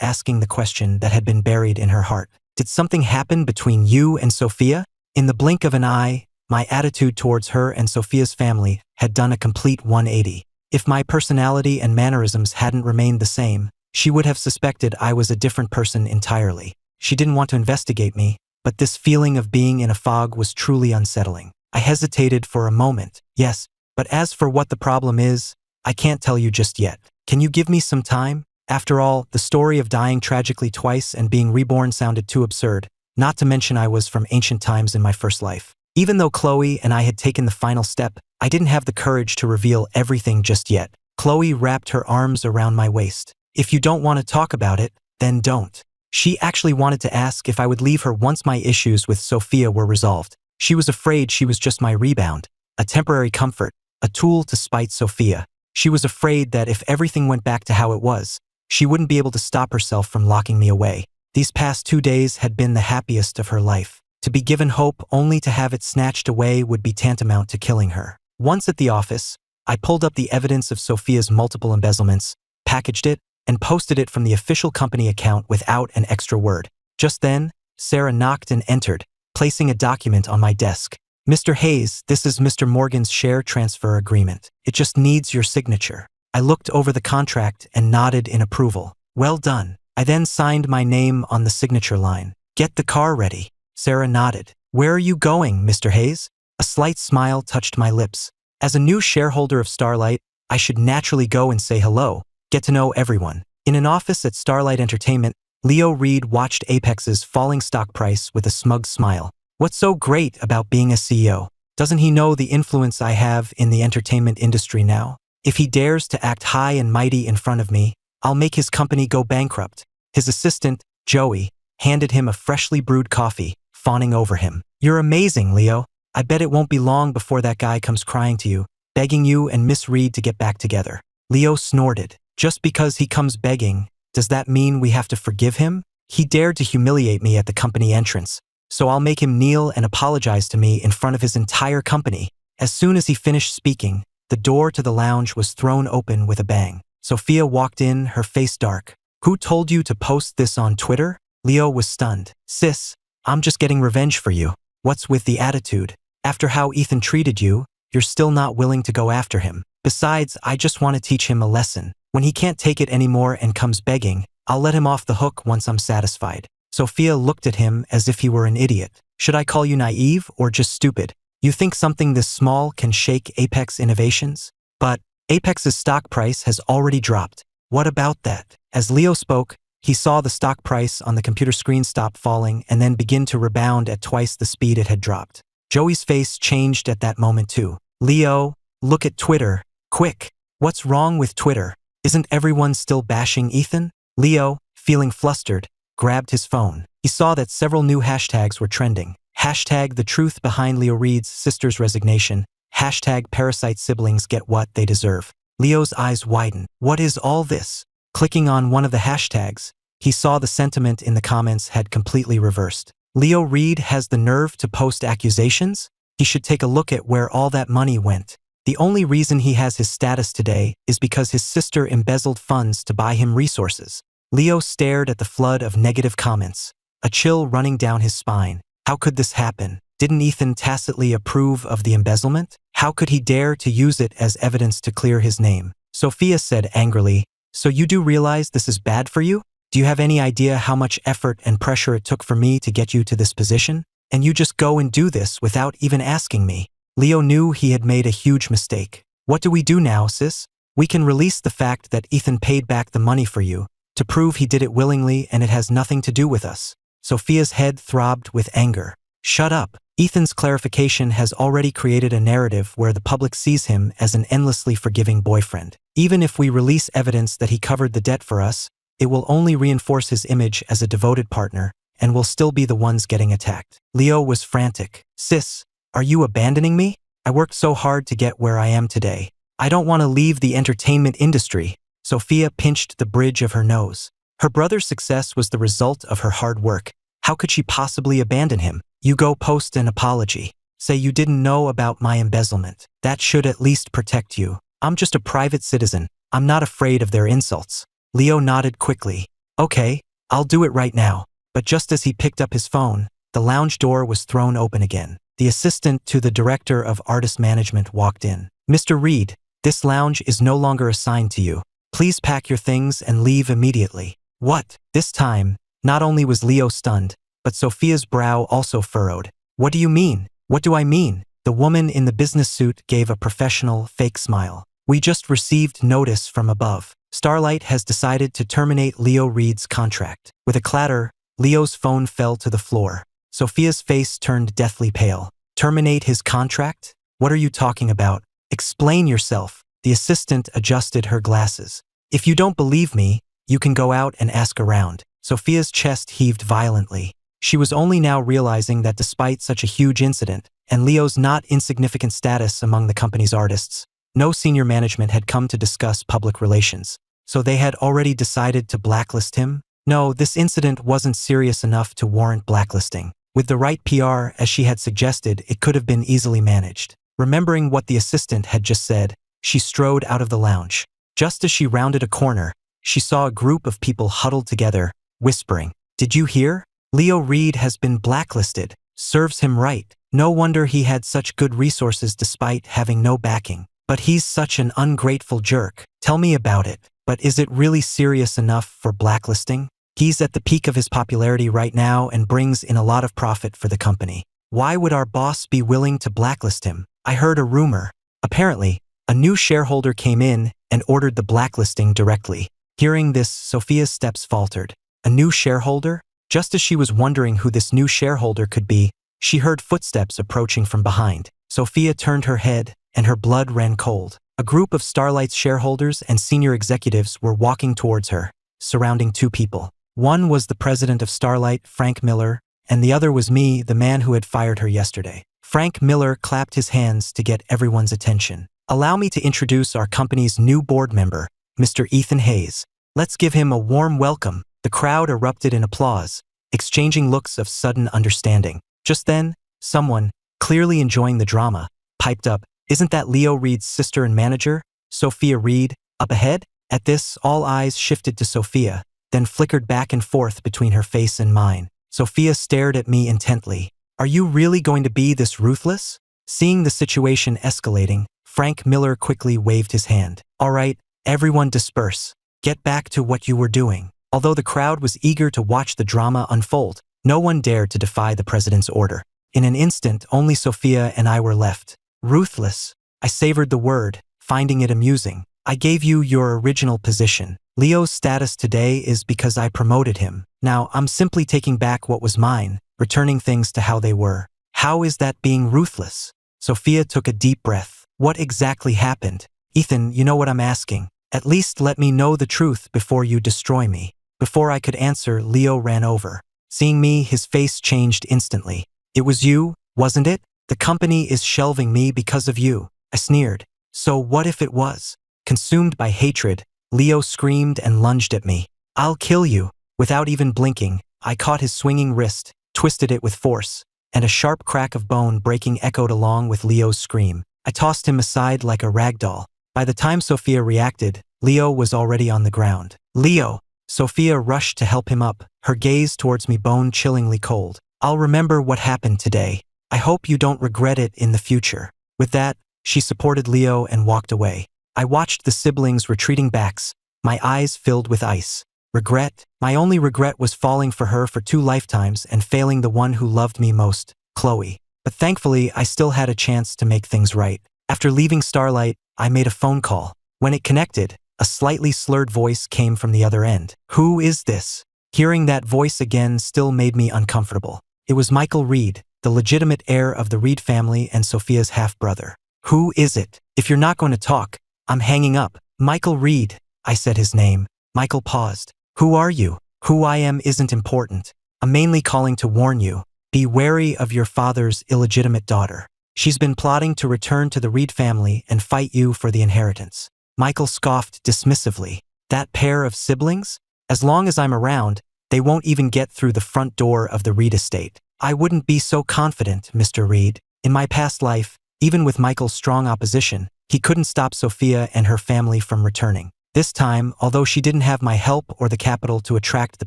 asking the question that had been buried in her heart. "Did something happen between you and Sophia?" In the blink of an eye, my attitude towards her and Sophia's family had done a complete 180. If my personality and mannerisms hadn't remained the same, she would have suspected I was a different person entirely. She didn't want to investigate me, but this feeling of being in a fog was truly unsettling. I hesitated for a moment. "Yes, but as for what the problem is, I can't tell you just yet. Can you give me some time?" After all, the story of dying tragically twice and being reborn sounded too absurd, not to mention I was from ancient times in my first life. Even though Chloe and I had taken the final step, I didn't have the courage to reveal everything just yet. Chloe wrapped her arms around my waist. "If you don't want to talk about it, then don't." She actually wanted to ask if I would leave her once my issues with Sophia were resolved. She was afraid she was just my rebound, a temporary comfort, a tool to spite Sophia. She was afraid that if everything went back to how it was, she wouldn't be able to stop herself from locking me away. These past 2 days had been the happiest of her life. To be given hope only to have it snatched away would be tantamount to killing her. Once at the office, I pulled up the evidence of Sophia's multiple embezzlements, packaged it, and posted it from the official company account without an extra word. Just then, Sarah knocked and entered, placing a document on my desk. "Mr. Hayes, this is Mr. Morgan's share transfer agreement. It just needs your signature." I looked over the contract and nodded in approval. "Well done." I then signed my name on the signature line. "Get the car ready." Sarah nodded. "Where are you going, Mr. Hayes?" A slight smile touched my lips. As a new shareholder of Starlight, I should naturally go and say hello, get to know everyone. In an office at Starlight Entertainment, Leo Reed watched Apex's falling stock price with a smug smile. What's so great about being a CEO? Doesn't he know the influence I have in the entertainment industry now? If he dares to act high and mighty in front of me, I'll make his company go bankrupt. His assistant, Joey, handed him a freshly brewed coffee, fawning over him. "You're amazing, Leo. I bet it won't be long before that guy comes crying to you, begging you and Miss Reed to get back together." Leo snorted. "Just because he comes begging, does that mean we have to forgive him? He dared to humiliate me at the company entrance, so I'll make him kneel and apologize to me in front of his entire company." As soon as he finished speaking, the door to the lounge was thrown open with a bang. Sophia walked in, her face dark. "Who told you to post this on Twitter?" Leo was stunned. "Sis, I'm just getting revenge for you. What's with the attitude? After how Ethan treated you, you're still not willing to go after him. Besides, I just want to teach him a lesson. When he can't take it anymore and comes begging, I'll let him off the hook once I'm satisfied." Sophia looked at him as if he were an idiot. "Should I call you naive or just stupid? You think something this small can shake Apex Innovations? But Apex's stock price has already dropped. What about that?" As Leo spoke, he saw the stock price on the computer screen stop falling and then begin to rebound at twice the speed it had dropped. Joey's face changed at that moment too. "Leo, look at Twitter. Quick. What's wrong with Twitter? Isn't everyone still bashing Ethan?" Leo, feeling flustered, grabbed his phone. He saw that several new hashtags were trending. Hashtag the truth behind Leo Reed's sister's resignation. Hashtag parasite siblings get what they deserve. Leo's eyes widened. What is all this? Clicking on one of the hashtags, he saw the sentiment in the comments had completely reversed. Leo Reed has the nerve to post accusations? He should take a look at where all that money went. The only reason he has his status today is because his sister embezzled funds to buy him resources. Leo stared at the flood of negative comments, a chill running down his spine. How could this happen? Didn't Ethan tacitly approve of the embezzlement? How could he dare to use it as evidence to clear his name? Sophia said angrily, "So you do realize this is bad for you? Do you have any idea how much effort and pressure it took for me to get you to this position? And you just go and do this without even asking me." Leo knew he had made a huge mistake. "What do we do now, sis? We can release the fact that Ethan paid back the money for you, to prove he did it willingly and it has nothing to do with us." Sophia's head throbbed with anger. "Shut up. Ethan's clarification has already created a narrative where the public sees him as an endlessly forgiving boyfriend. Even if we release evidence that he covered the debt for us, it will only reinforce his image as a devoted partner, and we'll still be the ones getting attacked. Leo was frantic. Sis, are you abandoning me? I worked so hard to get where I am today. I don't want to leave the entertainment industry. Sophia pinched the bridge of her nose. Her brother's success was the result of her hard work. How could she possibly abandon him? You go post an apology. Say you didn't know about my embezzlement. That should at least protect you. I'm just a private citizen. I'm not afraid of their insults. Leo nodded quickly. Okay, I'll do it right now. But just as he picked up his phone, the lounge door was thrown open again. The assistant to the director of artist management walked in. Mr. Reed, this lounge is no longer assigned to you. Please pack your things and leave immediately. What? This time, not only was Leo stunned, but Sophia's brow also furrowed. What do you mean? What do I mean? The woman in the business suit gave a professional, fake smile. We just received notice from above. Starlight has decided to terminate Leo Reed's contract. With a clatter, Leo's phone fell to the floor. Sophia's face turned deathly pale. Terminate his contract? What are you talking about? Explain yourself. The assistant adjusted her glasses. If you don't believe me, you can go out and ask around. Sophia's chest heaved violently. She was only now realizing that despite such a huge incident, and Leo's not insignificant status among the company's artists, no senior management had come to discuss public relations. So they had already decided to blacklist him? No, this incident wasn't serious enough to warrant blacklisting. With the right PR, as she had suggested, it could have been easily managed. Remembering what the assistant had just said, she strode out of the lounge. Just as she rounded a corner, she saw a group of people huddled together, whispering, "Did you hear? Leo Reed has been blacklisted. Serves him right. No wonder he had such good resources despite having no backing. But he's such an ungrateful jerk. Tell me about it. But is it really serious enough for blacklisting? He's at the peak of his popularity right now and brings in a lot of profit for the company. Why would our boss be willing to blacklist him? I heard a rumor. Apparently, a new shareholder came in and ordered the blacklisting directly. Hearing this, Sophia's steps faltered. A new shareholder? Just as she was wondering who this new shareholder could be, she heard footsteps approaching from behind. Sophia turned her head, and her blood ran cold. A group of Starlight's shareholders and senior executives were walking towards her, surrounding two people. One was the president of Starlight, Frank Miller, and the other was me, the man who had fired her yesterday. Frank Miller clapped his hands to get everyone's attention. Allow me to introduce our company's new board member, Mr. Ethan Hayes. Let's give him a warm welcome. The crowd erupted in applause, exchanging looks of sudden understanding. Just then, someone, clearly enjoying the drama, piped up, "Isn't that Leo Reed's sister and manager, Sophia Reed, up ahead?" At this, all eyes shifted to Sophia, then flickered back and forth between her face and mine. Sophia stared at me intently. "Are you really going to be this ruthless?" Seeing the situation escalating, Frank Miller quickly waved his hand. "All right, everyone disperse. Get back to what you were doing." Although the crowd was eager to watch the drama unfold, no one dared to defy the president's order. In an instant, only Sophia and I were left. Ruthless. I savored the word, finding it amusing. I gave you your original position. Leo's status today is because I promoted him. Now, I'm simply taking back what was mine, returning things to how they were. How is that being ruthless? Sophia took a deep breath. What exactly happened? Ethan, you know what I'm asking. At least let me know the truth before you destroy me. Before I could answer, Leo ran over. Seeing me, his face changed instantly. It was you, wasn't it? The company is shelving me because of you. I sneered. So what if it was? Consumed by hatred, Leo screamed and lunged at me. I'll kill you. Without even blinking, I caught his swinging wrist, twisted it with force, and a sharp crack of bone breaking echoed along with Leo's scream. I tossed him aside like a rag doll. By the time Sophia reacted, Leo was already on the ground. Leo! Sophia rushed to help him up, her gaze towards me bone-chillingly cold. I'll remember what happened today. I hope you don't regret it in the future. With that, she supported Leo and walked away. I watched the siblings retreating backs, my eyes filled with ice. Regret? My only regret was falling for her for 2 lifetimes and failing the one who loved me most, Chloe. But thankfully, I still had a chance to make things right. After leaving Starlight, I made a phone call. When it connected, a slightly slurred voice came from the other end. Who is this? Hearing that voice again still made me uncomfortable. It was Michael Reed. the legitimate heir of the Reed family and Sophia's half-brother. Who is it? If you're not going to talk, I'm hanging up. Michael Reed. I said his name. Michael paused. Who are you? Who I am isn't important. I'm mainly calling to warn you. Be wary of your father's illegitimate daughter. She's been plotting to return to the Reed family and fight you for the inheritance. Michael scoffed dismissively. That pair of siblings? As long as I'm around, they won't even get through the front door of the Reed estate. I wouldn't be so confident, Mr. Reed. In my past life, even with Michael's strong opposition, he couldn't stop Sophia and her family from returning. This time, although she didn't have my help or the capital to attract the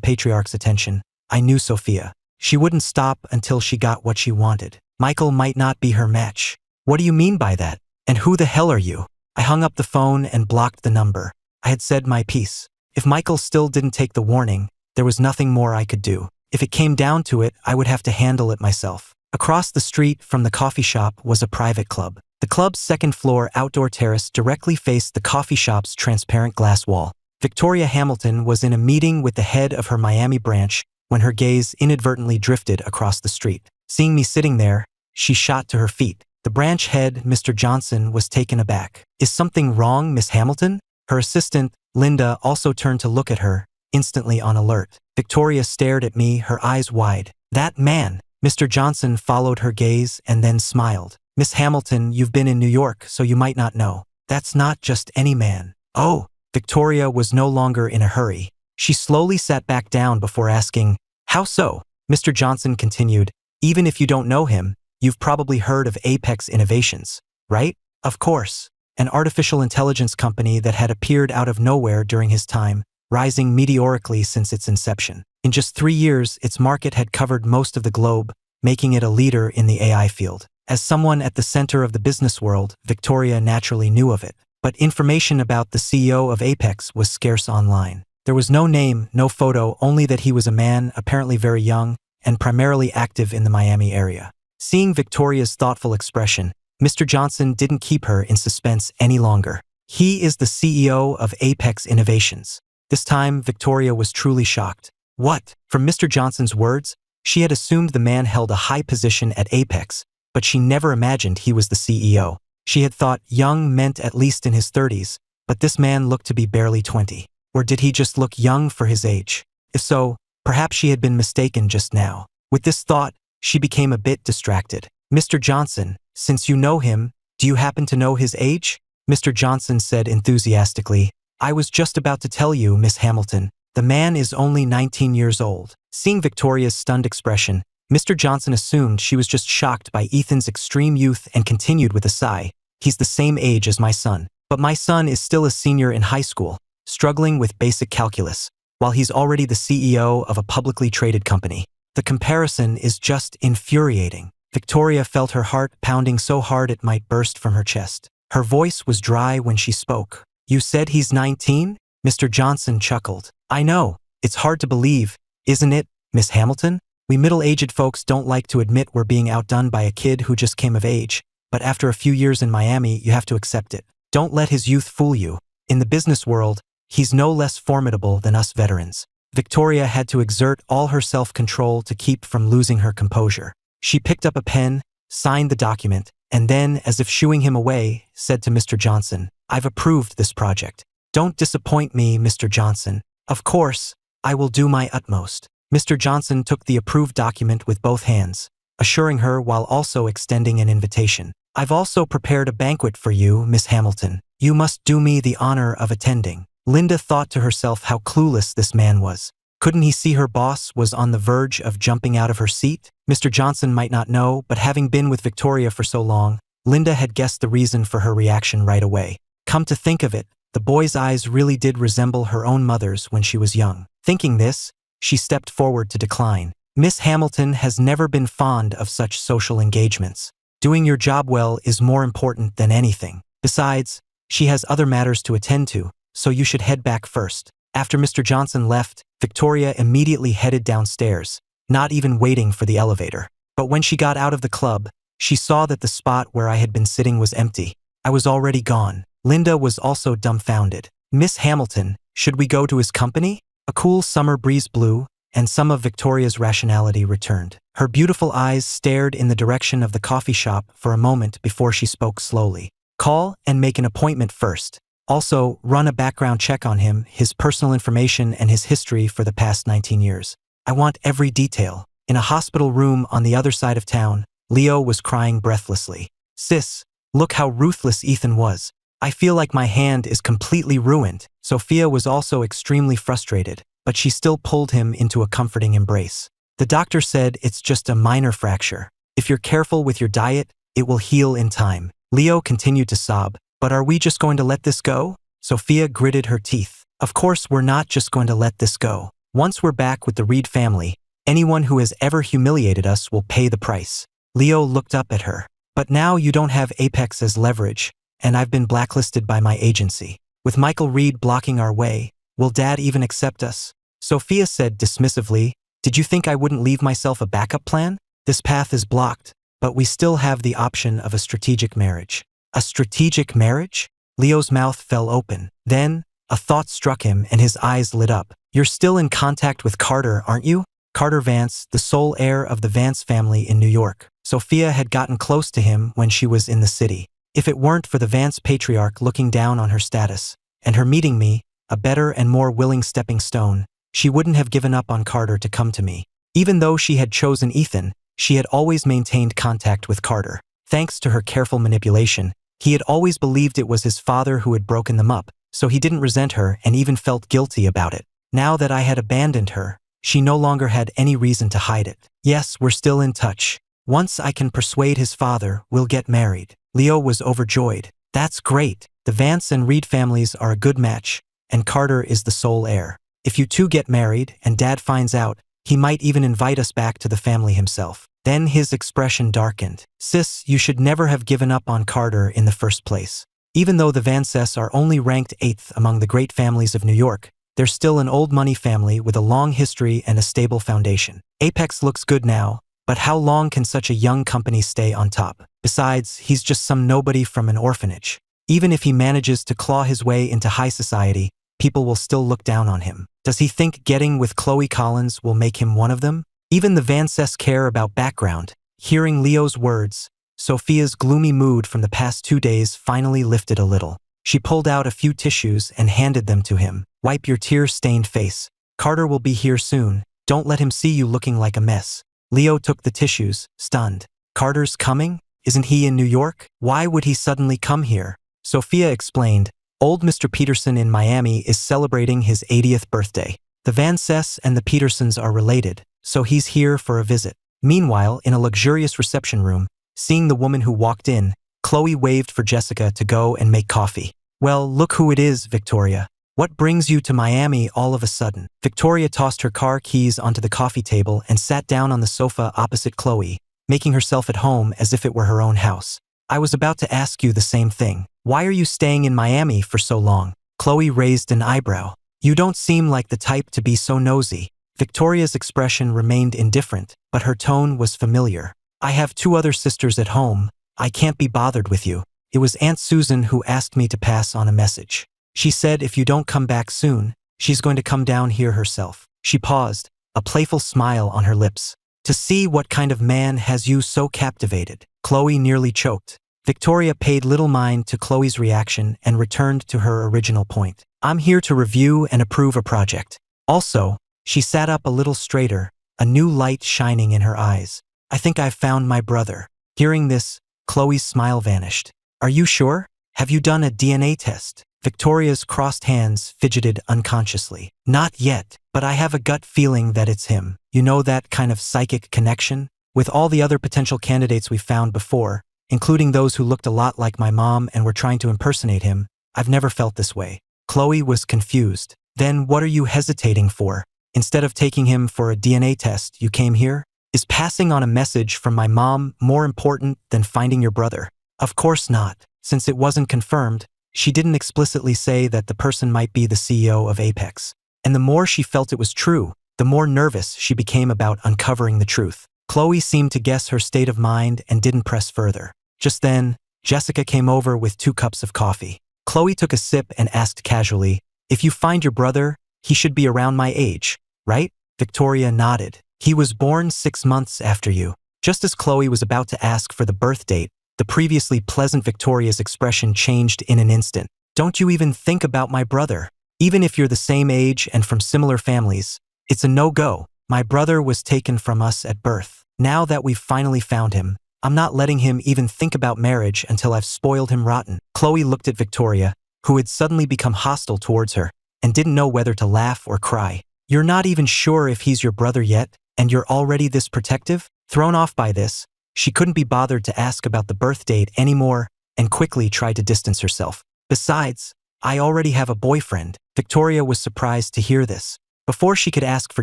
patriarch's attention, I knew Sophia. She wouldn't stop until she got what she wanted. Michael might not be her match. What do you mean by that? And who the hell are you? I hung up the phone and blocked the number. I had said my piece. If Michael still didn't take the warning, there was nothing more I could do. If it came down to it, I would have to handle it myself. Across the street from the coffee shop was a private club. The club's second-floor outdoor terrace directly faced the coffee shop's transparent glass wall. Victoria Hamilton was in a meeting with the head of her Miami branch when her gaze inadvertently drifted across the street. Seeing me sitting there, she shot to her feet. The branch head, Mr. Johnson, was taken aback. Is something wrong, Miss Hamilton? Her assistant, Linda, also turned to look at her, instantly on alert. Victoria stared at me, her eyes wide. That man! Mr. Johnson followed her gaze and then smiled. Miss Hamilton, you've been in New York, so you might not know. That's not just any man. Oh! Victoria was no longer in a hurry. She slowly sat back down before asking, how so? Mr. Johnson continued, even if you don't know him, you've probably heard of Apex Innovations, right? Of course. An artificial intelligence company that had appeared out of nowhere during his time, rising meteorically since its inception. In just 3 years, its market had covered most of the globe, making it a leader in the AI field. As someone at the center of the business world, Victoria naturally knew of it. But information about the CEO of Apex was scarce online. There was no name, no photo, only that he was a man, apparently very young, and primarily active in the Miami area. Seeing Victoria's thoughtful expression, Mr. Johnson didn't keep her in suspense any longer. He is the CEO of Apex Innovations. This time, Victoria was truly shocked. What? From Mr. Johnson's words, she had assumed the man held a high position at Apex, but she never imagined he was the CEO. She had thought young meant at least in his 30s, but this man looked to be barely 20. Or did he just look young for his age? If so, perhaps she had been mistaken just now. With this thought, she became a bit distracted. Mr. Johnson, since you know him, do you happen to know his age? Mr. Johnson said enthusiastically, I was just about to tell you, Miss Hamilton, the man is only 19 years old. Seeing Victoria's stunned expression, Mr. Johnson assumed she was just shocked by Ethan's extreme youth and continued with a sigh. He's the same age as my son. But my son is still a senior in high school, struggling with basic calculus, while he's already the CEO of a publicly traded company. The comparison is just infuriating. Victoria felt her heart pounding so hard it might burst from her chest. Her voice was dry when she spoke. You said he's 19? Mr. Johnson chuckled. I know. It's hard to believe, isn't it, Miss Hamilton? We middle-aged folks don't like to admit we're being outdone by a kid who just came of age, but after a few years in Miami, you have to accept it. Don't let his youth fool you. In the business world, he's no less formidable than us veterans. Victoria had to exert all her self-control to keep from losing her composure. She picked up a pen, signed the document, and then, as if shooing him away, said to Mr. Johnson, I've approved this project. Don't disappoint me, Mr. Johnson. Of course, I will do my utmost. Mr. Johnson took the approved document with both hands, assuring her while also extending an invitation. I've also prepared a banquet for you, Miss Hamilton. You must do me the honor of attending. Linda thought to herself how clueless this man was. Couldn't he see her boss was on the verge of jumping out of her seat? Mr. Johnson might not know, but having been with Victoria for so long, Linda had guessed the reason for her reaction right away. Come to think of it, the boy's eyes really did resemble her own mother's when she was young. Thinking this, she stepped forward to decline. Miss Hamilton has never been fond of such social engagements. Doing your job well is more important than anything. Besides, she has other matters to attend to, so you should head back first. After Mr. Johnson left, Victoria immediately headed downstairs, not even waiting for the elevator. But when she got out of the club, she saw that the spot where I had been sitting was empty. I was already gone. Linda was also dumbfounded. Miss Hamilton, should we go to his company? A cool summer breeze blew, and some of Victoria's rationality returned. Her beautiful eyes stared in the direction of the coffee shop for a moment before she spoke slowly. Call and make an appointment first. Also, run a background check on him, his personal information and his history for the past 19 years. I want every detail. In a hospital room on the other side of town, Leo was crying breathlessly. Sis, look how ruthless Ethan was. I feel like my hand is completely ruined. Sophia was also extremely frustrated, but she still pulled him into a comforting embrace. The doctor said it's just a minor fracture. If you're careful with your diet, it will heal in time. Leo continued to sob. But are we just going to let this go? Sophia gritted her teeth. Of course we're not just going to let this go. Once we're back with the Reed family, anyone who has ever humiliated us will pay the price. Leo looked up at her. But now you don't have Apex as leverage, and I've been blacklisted by my agency. With Michael Reed blocking our way, will Dad even accept us? Sophia said dismissively, did you think I wouldn't leave myself a backup plan? This path is blocked, but we still have the option of a strategic marriage. A strategic marriage? Leo's mouth fell open. Then, a thought struck him and his eyes lit up. You're still in contact with Carter, aren't you? Carter Vance, the sole heir of the Vance family in New York. Sophia had gotten close to him when she was in the city. If it weren't for the Vance patriarch looking down on her status, and her meeting me, a better and more willing stepping stone, she wouldn't have given up on Carter to come to me. Even though she had chosen Ethan, she had always maintained contact with Carter. Thanks to her careful manipulation, he had always believed it was his father who had broken them up, so he didn't resent her and even felt guilty about it. Now that I had abandoned her, she no longer had any reason to hide it. Yes, we're still in touch. Once I can persuade his father, we'll get married. Leo was overjoyed. That's great. The Vance and Reed families are a good match, and Carter is the sole heir. If you two get married and Dad finds out, he might even invite us back to the family himself. Then his expression darkened. Sis, you should never have given up on Carter in the first place. Even though the Vances are only ranked 8th among the great families of New York, they're still an old money family with a long history and a stable foundation. Apex looks good now, but how long can such a young company stay on top? Besides, he's just some nobody from an orphanage. Even if he manages to claw his way into high society, people will still look down on him. Does he think getting with Chloe Collins will make him one of them? Even the Vances care about background. Hearing Leo's words, Sophia's gloomy mood from the past 2 days finally lifted a little. She pulled out a few tissues and handed them to him. Wipe your tear-stained face. Carter will be here soon. Don't let him see you looking like a mess. Leo took the tissues, stunned. Carter's coming? Isn't he in New York? Why would he suddenly come here? Sophia explained, old Mr. Peterson in Miami is celebrating his 80th birthday. The Vances and the Petersons are related, so he's here for a visit. Meanwhile, in a luxurious reception room, seeing the woman who walked in, Chloe waved for Jessica to go and make coffee. Well, look who it is, Victoria. What brings you to Miami all of a sudden? Victoria tossed her car keys onto the coffee table and sat down on the sofa opposite Chloe, making herself at home as if it were her own house. I was about to ask you the same thing. Why are you staying in Miami for so long? Chloe raised an eyebrow. You don't seem like the type to be so nosy. Victoria's expression remained indifferent, but her tone was familiar. I have 2 other sisters at home. I can't be bothered with you. It was Aunt Susan who asked me to pass on a message. She said if you don't come back soon, she's going to come down here herself. She paused, a playful smile on her lips. To see what kind of man has you so captivated. Chloe nearly choked. Victoria paid little mind to Chloe's reaction and returned to her original point. I'm here to review and approve a project. Also, she sat up a little straighter, a new light shining in her eyes. I think I've found my brother. Hearing this, Chloe's smile vanished. Are you sure? Have you done a DNA test? Victoria's crossed hands fidgeted unconsciously. Not yet, but I have a gut feeling that it's him. You know, that kind of psychic connection? With all the other potential candidates we found before, including those who looked a lot like my mom and were trying to impersonate him, I've never felt this way. Chloe was confused. Then what are you hesitating for? Instead of taking him for a DNA test, you came here? Is passing on a message from my mom more important than finding your brother? Of course not. Since it wasn't confirmed, she didn't explicitly say that the person might be the CEO of Apex. And the more she felt it was true, the more nervous she became about uncovering the truth. Chloe seemed to guess her state of mind and didn't press further. Just then, Jessica came over with 2 cups of coffee. Chloe took a sip and asked casually, if you find your brother, he should be around my age, right? Victoria nodded. He was born 6 months after you. Just as Chloe was about to ask for the birth date, the previously pleasant Victoria's expression changed in an instant. Don't you even think about my brother. Even if you're the same age and from similar families, it's a no-go. My brother was taken from us at birth. Now that we've finally found him, I'm not letting him even think about marriage until I've spoiled him rotten. Chloe looked at Victoria, who had suddenly become hostile towards her, and didn't know whether to laugh or cry. You're not even sure if he's your brother yet, and you're already this protective? Thrown off by this, she couldn't be bothered to ask about the birth date anymore and quickly tried to distance herself. Besides, I already have a boyfriend. Victoria was surprised to hear this. Before she could ask for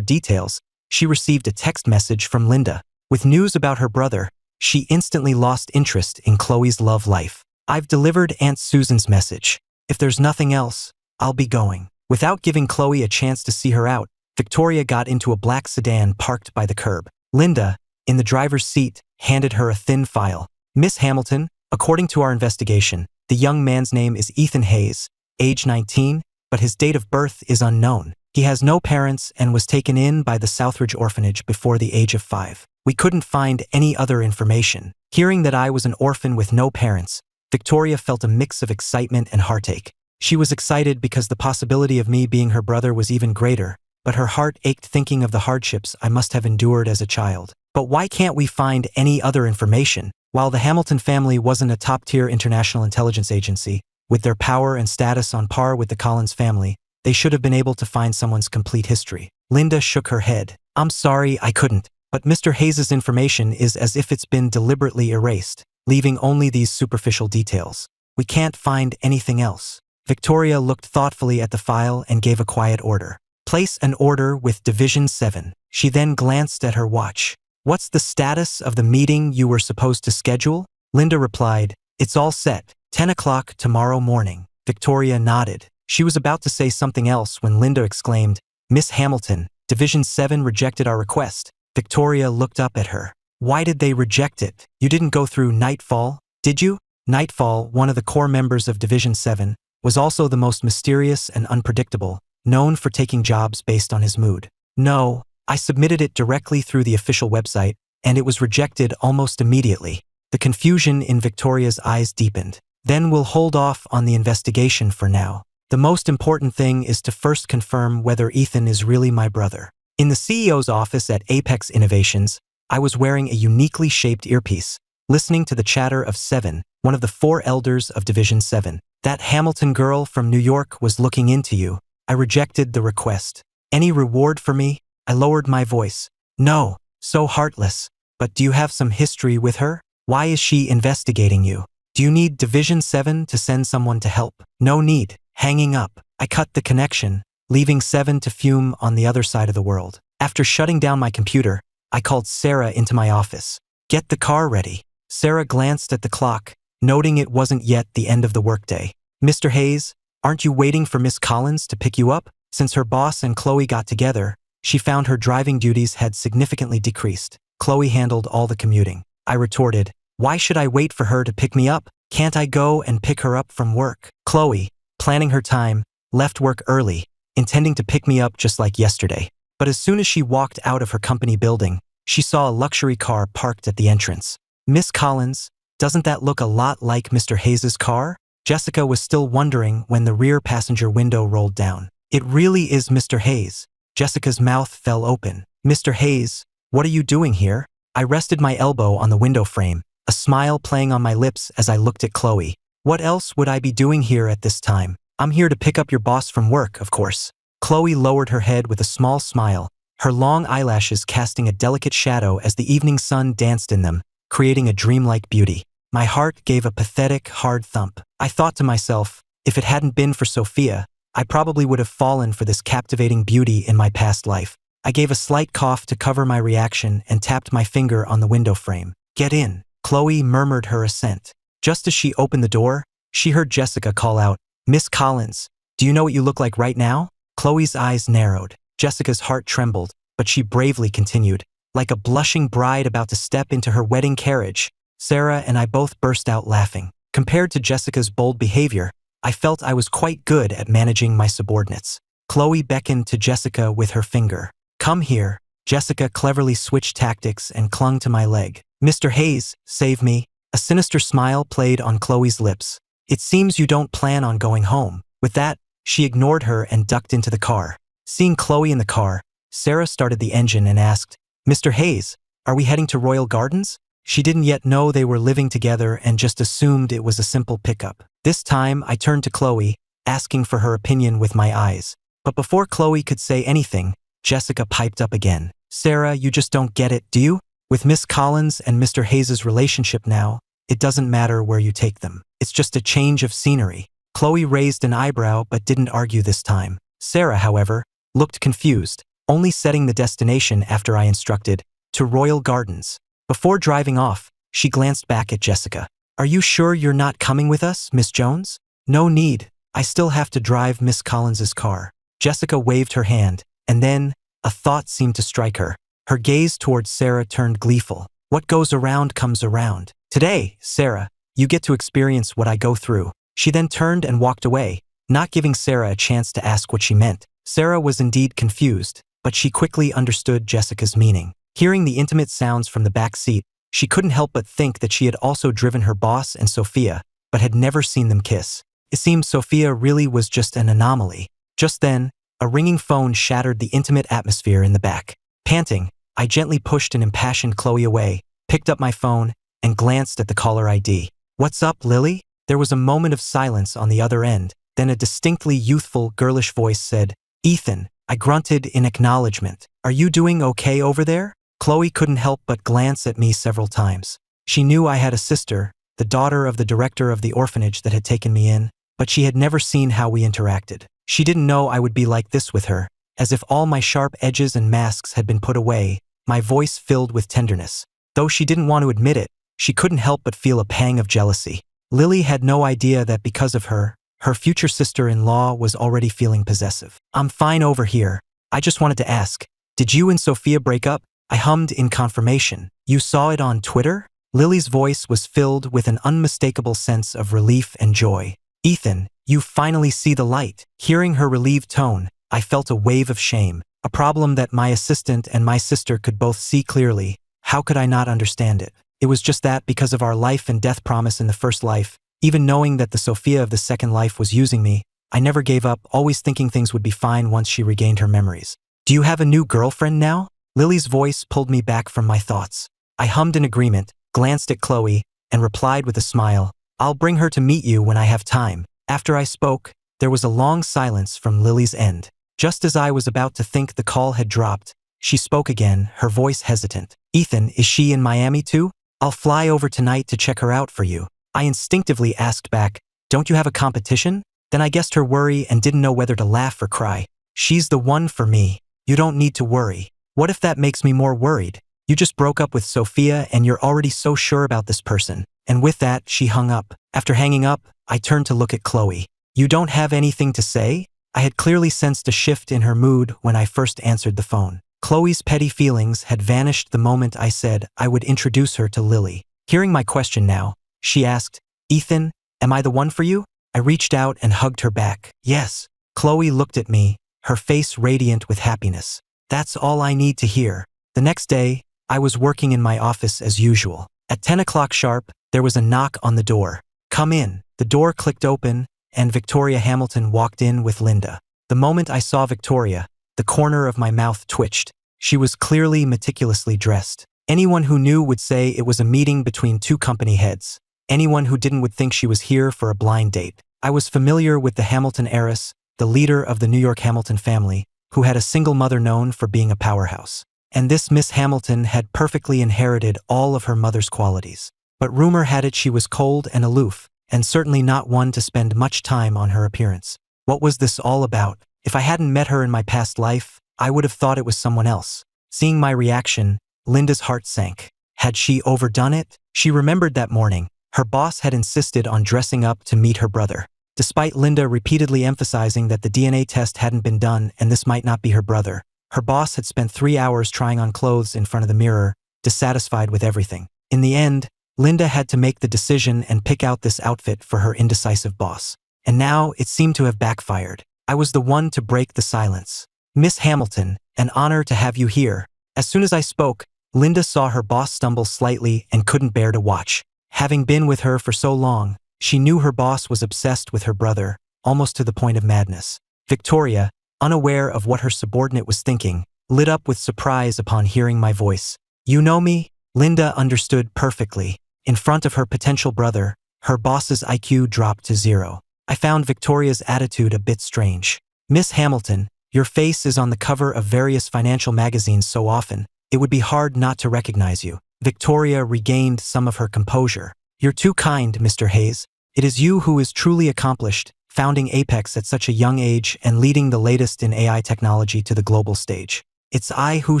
details, she received a text message from Linda. With news about her brother, she instantly lost interest in Chloe's love life. I've delivered Aunt Susan's message. If there's nothing else, I'll be going. Without giving Chloe a chance to see her out, Victoria got into a black sedan parked by the curb. Linda, in the driver's seat, handed her a thin file. Miss Hamilton, according to our investigation, the young man's name is Ethan Hayes, age 19, but his date of birth is unknown. He has no parents and was taken in by the Southridge orphanage before the age of 5. We couldn't find any other information. Hearing that I was an orphan with no parents, Victoria felt a mix of excitement and heartache. She was excited because the possibility of me being her brother was even greater, but her heart ached thinking of the hardships I must have endured as a child. But why can't we find any other information? While the Hamilton family wasn't a top-tier international intelligence agency, with their power and status on par with the Collins family, they should have been able to find someone's complete history. Linda shook her head. I'm sorry, I couldn't. But Mr. Hayes's information is as if it's been deliberately erased, leaving only these superficial details. We can't find anything else. Victoria looked thoughtfully at the file and gave a quiet order. Place an order with Division 7. She then glanced at her watch. What's the status of the meeting you were supposed to schedule? Linda replied, it's all set, 10 o'clock tomorrow morning. Victoria nodded. She was about to say something else when Linda exclaimed, Miss Hamilton, Division 7 rejected our request. Victoria looked up at her. Why did they reject it? You didn't go through Nightfall, did you? Nightfall, one of the core members of Division 7, was also the most mysterious and unpredictable, known for taking jobs based on his mood. No, I submitted it directly through the official website, and it was rejected almost immediately. The confusion in Victoria's eyes deepened. Then we'll hold off on the investigation for now. The most important thing is to first confirm whether Ethan is really my brother. In the CEO's office at Apex Innovations, I was wearing a uniquely shaped earpiece, listening to the chatter of 7, one of the 4 elders of Division 7. That Hamilton girl from New York was looking into you. I rejected the request. Any reward for me? I lowered my voice. No, so heartless. But do you have some history with her? Why is she investigating you? Do you need Division 7 to send someone to help? No need. Hanging up. I cut the connection, leaving 7 to fume on the other side of the world. After shutting down my computer, I called Sarah into my office. Get the car ready. Sarah glanced at the clock, noting it wasn't yet the end of the workday. Mr. Hayes, aren't you waiting for Miss Collins to pick you up? Since her boss and Chloe got together, she found her driving duties had significantly decreased. Chloe handled all the commuting. I retorted, why should I wait for her to pick me up? Can't I go and pick her up from work? Chloe, planning her time, left work early, intending to pick me up just like yesterday. But as soon as she walked out of her company building, she saw a luxury car parked at the entrance. Miss Collins, doesn't that look a lot like Mr. Hayes's car? Jessica was still wondering when the rear passenger window rolled down. It really is Mr. Hayes. Jessica's mouth fell open. Mr. Hayes, what are you doing here? I rested my elbow on the window frame, a smile playing on my lips as I looked at Chloe. What else would I be doing here at this time? I'm here to pick up your boss from work, of course. Chloe lowered her head with a small smile, her long eyelashes casting a delicate shadow as the evening sun danced in them, creating a dreamlike beauty. My heart gave a pathetic, hard thump. I thought to myself, if it hadn't been for Sophia, I probably would have fallen for this captivating beauty in my past life. I gave a slight cough to cover my reaction and tapped my finger on the window frame. Get in. Chloe murmured her assent. Just as she opened the door, she heard Jessica call out, Miss Collins, do you know what you look like right now? Chloe's eyes narrowed. Jessica's heart trembled, but she bravely continued, like a blushing bride about to step into her wedding carriage. Sarah and I both burst out laughing. Compared to Jessica's bold behavior, I felt I was quite good at managing my subordinates. Chloe beckoned to Jessica with her finger. Come here. Jessica cleverly switched tactics and clung to my leg. Mr. Hayes, save me. A sinister smile played on Chloe's lips. It seems you don't plan on going home. With that, she ignored her and ducked into the car. Seeing Chloe in the car, Sarah started the engine and asked, Mr. Hayes, are we heading to Royal Gardens? She didn't yet know they were living together and just assumed it was a simple pickup. This time, I turned to Chloe, asking for her opinion with my eyes. But before Chloe could say anything, Jessica piped up again. Sarah, you just don't get it, do you? With Miss Collins and Mr. Hayes' relationship now, it doesn't matter where you take them. It's just a change of scenery. Chloe raised an eyebrow but didn't argue this time. Sarah, however, looked confused, only setting the destination after I instructed, to Royal Gardens. Before driving off, she glanced back at Jessica. Are you sure you're not coming with us, Miss Jones? No need. I still have to drive Miss Collins's car. Jessica waved her hand, and then, a thought seemed to strike her. Her gaze towards Sarah turned gleeful. What goes around comes around. Today, Sarah, you get to experience what I go through. She then turned and walked away, not giving Sarah a chance to ask what she meant. Sarah was indeed confused, but she quickly understood Jessica's meaning. Hearing the intimate sounds from the back seat, she couldn't help but think that she had also driven her boss and Sophia, but had never seen them kiss. It seemed Sophia really was just an anomaly. Just then, a ringing phone shattered the intimate atmosphere in the back. Panting, I gently pushed an impassioned Chloe away, picked up my phone, and glanced at the caller ID. What's up, Lily? There was a moment of silence on the other end, then a distinctly youthful, girlish voice said, Ethan. I grunted in acknowledgement. Are you doing okay over there? Chloe couldn't help but glance at me several times. She knew I had a sister, the daughter of the director of the orphanage that had taken me in, but she had never seen how we interacted. She didn't know I would be like this with her. As if all my sharp edges and masks had been put away, my voice filled with tenderness. Though she didn't want to admit it, she couldn't help but feel a pang of jealousy. Lily had no idea that because of her, her future sister-in-law was already feeling possessive. I'm fine over here. I just wanted to ask, did you and Sophia break up? I hummed in confirmation. You saw it on Twitter? Lily's voice was filled with an unmistakable sense of relief and joy. Ethan, you finally see the light. Hearing her relieved tone, I felt a wave of shame, a problem that my assistant and my sister could both see clearly. How could I not understand it? It was just that because of our life and death promise in the first life, even knowing that the Sophia of the second life was using me, I never gave up, always thinking things would be fine once she regained her memories. Do you have a new girlfriend now? Lily's voice pulled me back from my thoughts. I hummed in agreement, glanced at Chloe, and replied with a smile, I'll bring her to meet you when I have time. After I spoke, there was a long silence from Lily's end. Just as I was about to think the call had dropped, she spoke again, her voice hesitant. Ethan, is she in Miami too? I'll fly over tonight to check her out for you. I instinctively asked back, don't you have a competition? Then I guessed her worry and didn't know whether to laugh or cry. She's the one for me. You don't need to worry. What if that makes me more worried? You just broke up with Sophia and you're already so sure about this person. And with that, she hung up. After hanging up, I turned to look at Chloe. You don't have anything to say? I had clearly sensed a shift in her mood when I first answered the phone. Chloe's petty feelings had vanished the moment I said I would introduce her to Lily. Hearing my question now, she asked, Ethan, am I the one for you? I reached out and hugged her back. Yes. Chloe looked at me, her face radiant with happiness. That's all I need to hear. The next day, I was working in my office as usual. At 10 o'clock sharp, there was a knock on the door. Come in. The door clicked open, and Victoria Hamilton walked in with Linda. The moment I saw Victoria, the corner of my mouth twitched. She was clearly meticulously dressed. Anyone who knew would say it was a meeting between two company heads. Anyone who didn't would think she was here for a blind date. I was familiar with the Hamilton heiress, the leader of the New York Hamilton family, who had a single mother known for being a powerhouse. And this Miss Hamilton had perfectly inherited all of her mother's qualities. But rumor had it she was cold and aloof, and certainly not one to spend much time on her appearance. What was this all about? If I hadn't met her in my past life, I would have thought it was someone else. Seeing my reaction, Linda's heart sank. Had she overdone it? She remembered that morning. Her boss had insisted on dressing up to meet her brother. Despite Linda repeatedly emphasizing that the DNA test hadn't been done and this might not be her brother, her boss had spent 3 hours trying on clothes in front of the mirror, dissatisfied with everything. In the end, Linda had to make the decision and pick out this outfit for her indecisive boss. And now it seemed to have backfired. I was the one to break the silence. Miss Hamilton, an honor to have you here. As soon as I spoke, Linda saw her boss stumble slightly and couldn't bear to watch. Having been with her for so long, she knew her boss was obsessed with her brother, almost to the point of madness. Victoria, unaware of what her subordinate was thinking, lit up with surprise upon hearing my voice. You know me? Linda understood perfectly. In front of her potential brother, her boss's IQ dropped to 0. I found Victoria's attitude a bit strange. Miss Hamilton, your face is on the cover of various financial magazines so often, it would be hard not to recognize you. Victoria regained some of her composure. You're too kind, Mr. Hayes. It is you who is truly accomplished, founding Apex at such a young age and leading the latest in AI technology to the global stage. It's I who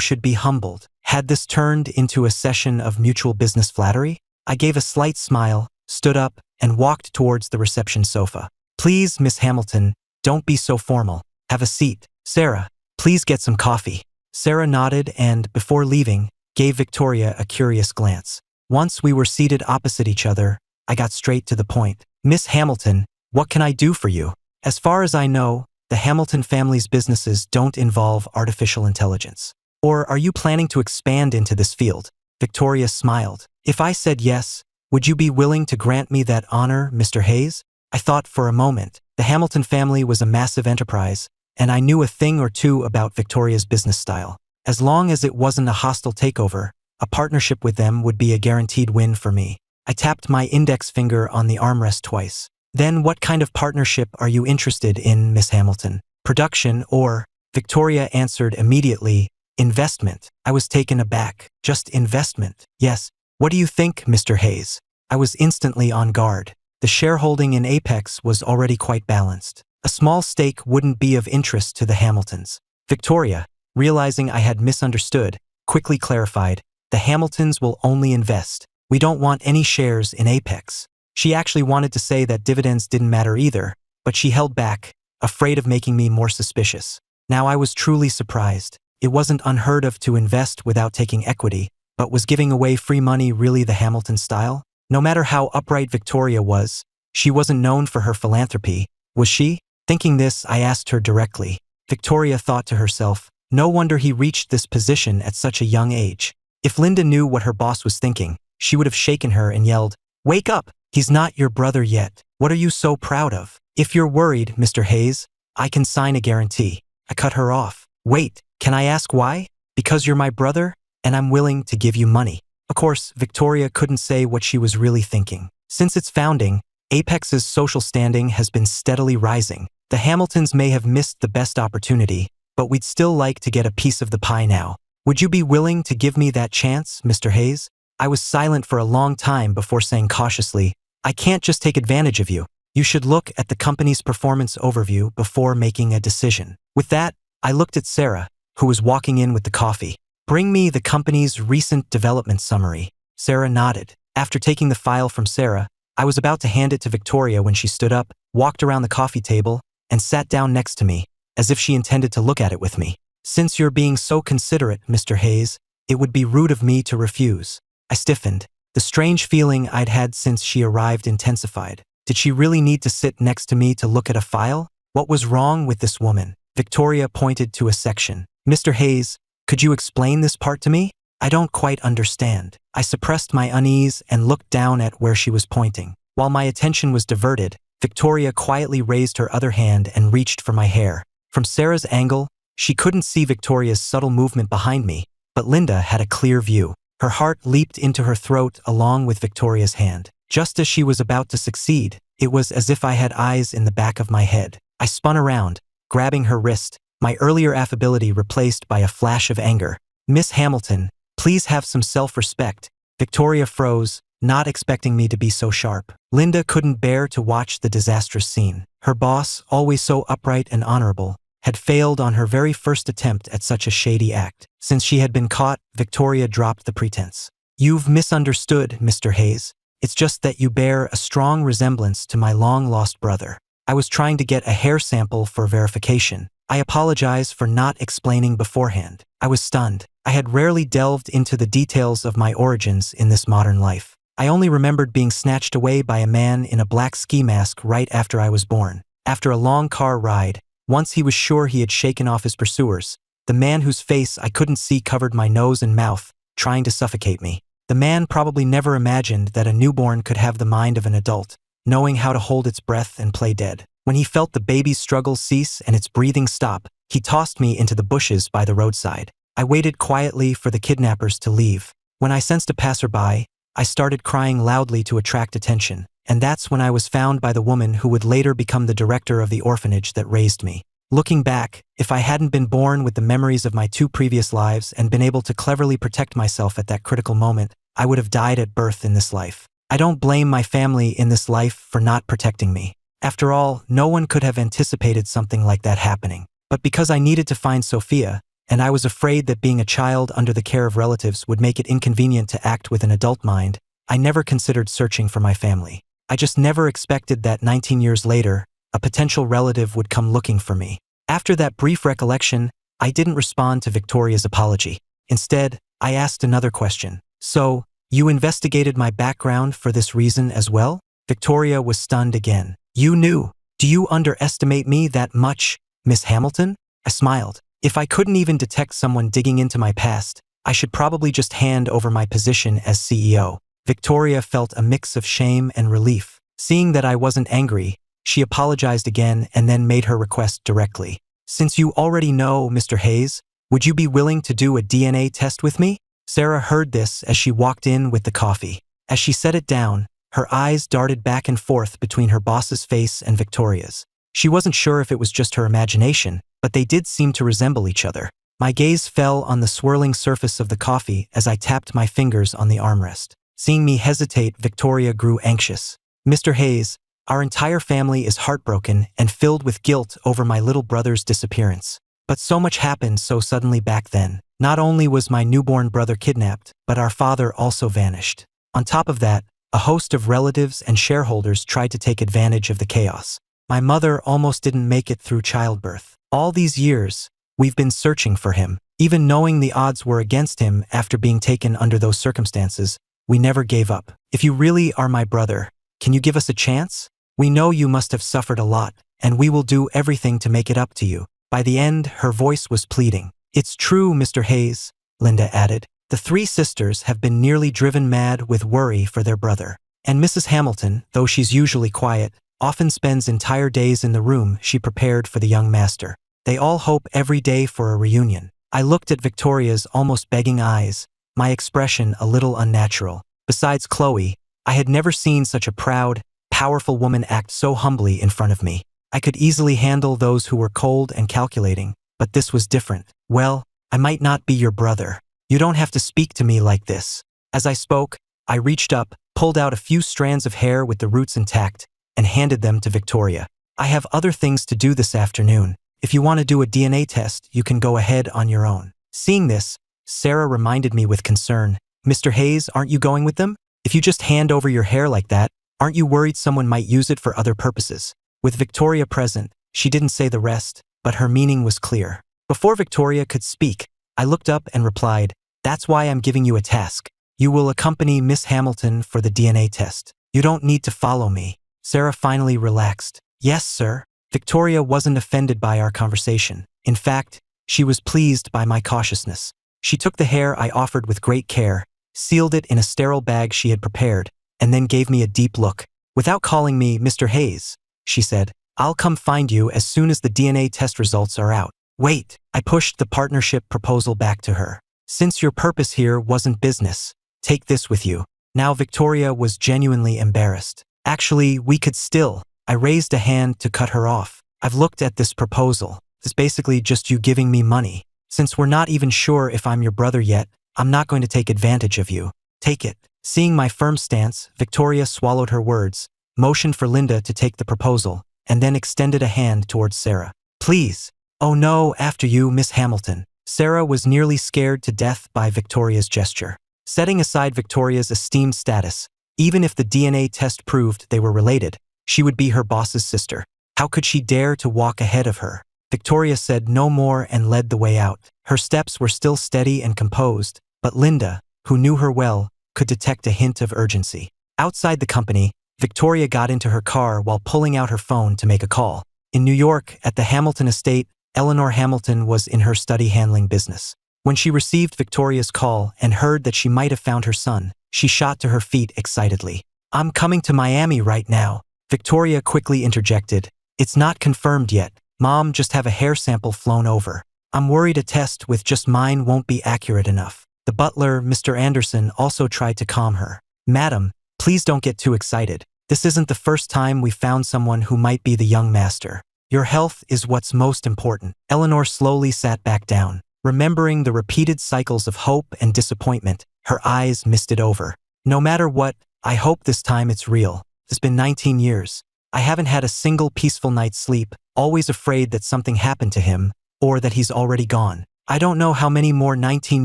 should be humbled. Had this turned into a session of mutual business flattery? I gave a slight smile, stood up, and walked towards the reception sofa. Please, Miss Hamilton, don't be so formal. Have a seat. Sarah, please get some coffee. Sarah nodded and, before leaving, gave Victoria a curious glance. Once we were seated opposite each other, I got straight to the point. Miss Hamilton, what can I do for you? As far as I know, the Hamilton family's businesses don't involve artificial intelligence. Or are you planning to expand into this field? Victoria smiled. If I said yes, would you be willing to grant me that honor, Mr. Hayes? I thought for a moment. The Hamilton family was a massive enterprise, and I knew a thing or two about Victoria's business style. As long as it wasn't a hostile takeover, a partnership with them would be a guaranteed win for me. I tapped my index finger on the armrest twice. Then what kind of partnership are you interested in, Miss Hamilton? Production or? Victoria answered immediately, investment. I was taken aback. Just investment? Yes. What do you think, Mr. Hayes? I was instantly on guard. The shareholding in Apex was already quite balanced. A small stake wouldn't be of interest to the Hamiltons. Victoria, realizing I had misunderstood, quickly clarified, the Hamiltons will only invest. We don't want any shares in Apex. She actually wanted to say that dividends didn't matter either, but she held back, afraid of making me more suspicious. Now I was truly surprised. It wasn't unheard of to invest without taking equity, but was giving away free money really the Hamilton style? No matter how upright Victoria was, she wasn't known for her philanthropy, was she? Thinking this, I asked her directly. Victoria thought to herself, no wonder he reached this position at such a young age. If Linda knew what her boss was thinking, she would have shaken her and yelled, "Wake up! He's not your brother yet. What are you so proud of? If you're worried, Mr. Hayes, I can sign a guarantee." I cut her off. Wait, can I ask why? Because you're my brother, and I'm willing to give you money. Of course, Victoria couldn't say what she was really thinking. Since its founding, Apex's social standing has been steadily rising. The Hamiltons may have missed the best opportunity, but we'd still like to get a piece of the pie now. Would you be willing to give me that chance, Mr. Hayes? I was silent for a long time before saying cautiously, I can't just take advantage of you. You should look at the company's performance overview before making a decision. With that, I looked at Sarah, who was walking in with the coffee. Bring me the company's recent development summary. Sarah nodded. After taking the file from Sarah, I was about to hand it to Victoria when she stood up, walked around the coffee table, and sat down next to me, as if she intended to look at it with me. Since you're being so considerate, Mr. Hayes, it would be rude of me to refuse. I stiffened. The strange feeling I'd had since she arrived intensified. Did she really need to sit next to me to look at a file? What was wrong with this woman? Victoria pointed to a section. Mr. Hayes, could you explain this part to me? I don't quite understand. I suppressed my unease and looked down at where she was pointing. While my attention was diverted, Victoria quietly raised her other hand and reached for my hair. From Sarah's angle, she couldn't see Victoria's subtle movement behind me, but Linda had a clear view. Her heart leaped into her throat along with Victoria's hand. Just as she was about to succeed, it was as if I had eyes in the back of my head. I spun around, grabbing her wrist, my earlier affability replaced by a flash of anger. Miss Hamilton, please have some self-respect. Victoria froze, not expecting me to be so sharp. Linda couldn't bear to watch the disastrous scene. Her boss, always so upright and honorable, had failed on her very first attempt at such a shady act. Since she had been caught, Victoria dropped the pretense. You've misunderstood, Mr. Hayes. It's just that you bear a strong resemblance to my long-lost brother. I was trying to get a hair sample for verification. I apologize for not explaining beforehand. I was stunned. I had rarely delved into the details of my origins in this modern life. I only remembered being snatched away by a man in a black ski mask right after I was born. After a long car ride, Once he was sure he had shaken off his pursuers. The man whose face I couldn't see covered my nose and mouth, trying to suffocate me. The man probably never imagined that a newborn could have the mind of an adult, knowing how to hold its breath and play dead. When he felt the baby's struggles cease and its breathing stop, he tossed me into the bushes by the roadside. I waited quietly for the kidnappers to leave. When I sensed a passerby, I started crying loudly to attract attention, and that's when I was found by the woman who would later become the director of the orphanage that raised me. Looking back, if I hadn't been born with the memories of my 2 previous lives and been able to cleverly protect myself at that critical moment, I would have died at birth in this life. I don't blame my family in this life for not protecting me. After all, no one could have anticipated something like that happening. But because I needed to find Sophia, and I was afraid that being a child under the care of relatives would make it inconvenient to act with an adult mind, I never considered searching for my family. I just never expected that 19 years later, a potential relative would come looking for me. After that brief recollection, I didn't respond to Victoria's apology. Instead, I asked another question. So, you investigated my background for this reason as well? Victoria was stunned again. You knew. Do you underestimate me that much, Miss Hamilton? I smiled. If I couldn't even detect someone digging into my past, I should probably just hand over my position as CEO. Victoria felt a mix of shame and relief. Seeing that I wasn't angry, she apologized again and then made her request directly. Since you already know Mr. Hayes, would you be willing to do a DNA test with me? Sarah heard this as she walked in with the coffee. As she set it down, her eyes darted back and forth between her boss's face and Victoria's. She wasn't sure if it was just her imagination, but they did seem to resemble each other. My gaze fell on the swirling surface of the coffee as I tapped my fingers on the armrest. Seeing me hesitate, Victoria grew anxious. Mr. Hayes, our entire family is heartbroken and filled with guilt over my little brother's disappearance. But so much happened so suddenly back then. Not only was my newborn brother kidnapped, but our father also vanished. On top of that, a host of relatives and shareholders tried to take advantage of the chaos. My mother almost didn't make it through childbirth. All these years, we've been searching for him. Even knowing the odds were against him after being taken under those circumstances, we never gave up. If you really are my brother, can you give us a chance? We know you must have suffered a lot, and we will do everything to make it up to you. By the end, her voice was pleading. It's true, Mr. Hayes, Linda added. The 3 sisters have been nearly driven mad with worry for their brother. And Mrs. Hamilton, though she's usually quiet, often spends entire days in the room she prepared for the young master. They all hope every day for a reunion. I looked at Victoria's almost begging eyes, my expression a little unnatural. Besides Chloe, I had never seen such a proud, powerful woman act so humbly in front of me. I could easily handle those who were cold and calculating, but this was different. Well, I might not be your brother. You don't have to speak to me like this. As I spoke, I reached up, pulled out a few strands of hair with the roots intact, and handed them to Victoria. I have other things to do this afternoon. If you want to do a DNA test, you can go ahead on your own. Seeing this, Sarah reminded me with concern. Mr. Hayes, aren't you going with them? If you just hand over your hair like that, aren't you worried someone might use it for other purposes? With Victoria present, she didn't say the rest, but her meaning was clear. Before Victoria could speak, I looked up and replied, that's why I'm giving you a task. You will accompany Miss Hamilton for the DNA test. You don't need to follow me. Sarah finally relaxed. Yes, sir. Victoria wasn't offended by our conversation. In fact, she was pleased by my cautiousness. She took the hair I offered with great care, sealed it in a sterile bag she had prepared, and then gave me a deep look. Without calling me Mr. Hayes, she said, I'll come find you as soon as the DNA test results are out. Wait, I pushed the partnership proposal back to her. Since your purpose here wasn't business, take this with you. Now Victoria was genuinely embarrassed. Actually, we could still. I raised a hand to cut her off. I've looked at this proposal. It's basically just you giving me money. Since we're not even sure if I'm your brother yet, I'm not going to take advantage of you. Take it. Seeing my firm stance, Victoria swallowed her words, motioned for Linda to take the proposal, and then extended a hand towards Sarah. Please. Oh no, after you, Miss Hamilton. Sarah was nearly scared to death by Victoria's gesture. Setting aside Victoria's esteemed status, even if the DNA test proved they were related, she would be her boss's sister. How could she dare to walk ahead of her? Victoria said no more and led the way out. Her steps were still steady and composed, but Linda, who knew her well, could detect a hint of urgency. Outside the company, Victoria got into her car while pulling out her phone to make a call. In New York, at the Hamilton estate, Eleanor Hamilton was in her study handling business. When she received Victoria's call and heard that she might have found her son, she shot to her feet excitedly. "I'm coming to Miami right now," Victoria quickly interjected. "It's not confirmed yet. Mom, just have a hair sample flown over. I'm worried a test with just mine won't be accurate enough." The butler, Mr. Anderson, also tried to calm her. "Madam, please don't get too excited. This isn't the first time we've found someone who might be the young master. Your health is what's most important." Eleanor slowly sat back down. Remembering the repeated cycles of hope and disappointment, her eyes misted over. "No matter what, I hope this time it's real. It's been 19 years. I haven't had a single peaceful night's sleep, always afraid that something happened to him, or that he's already gone. I don't know how many more 19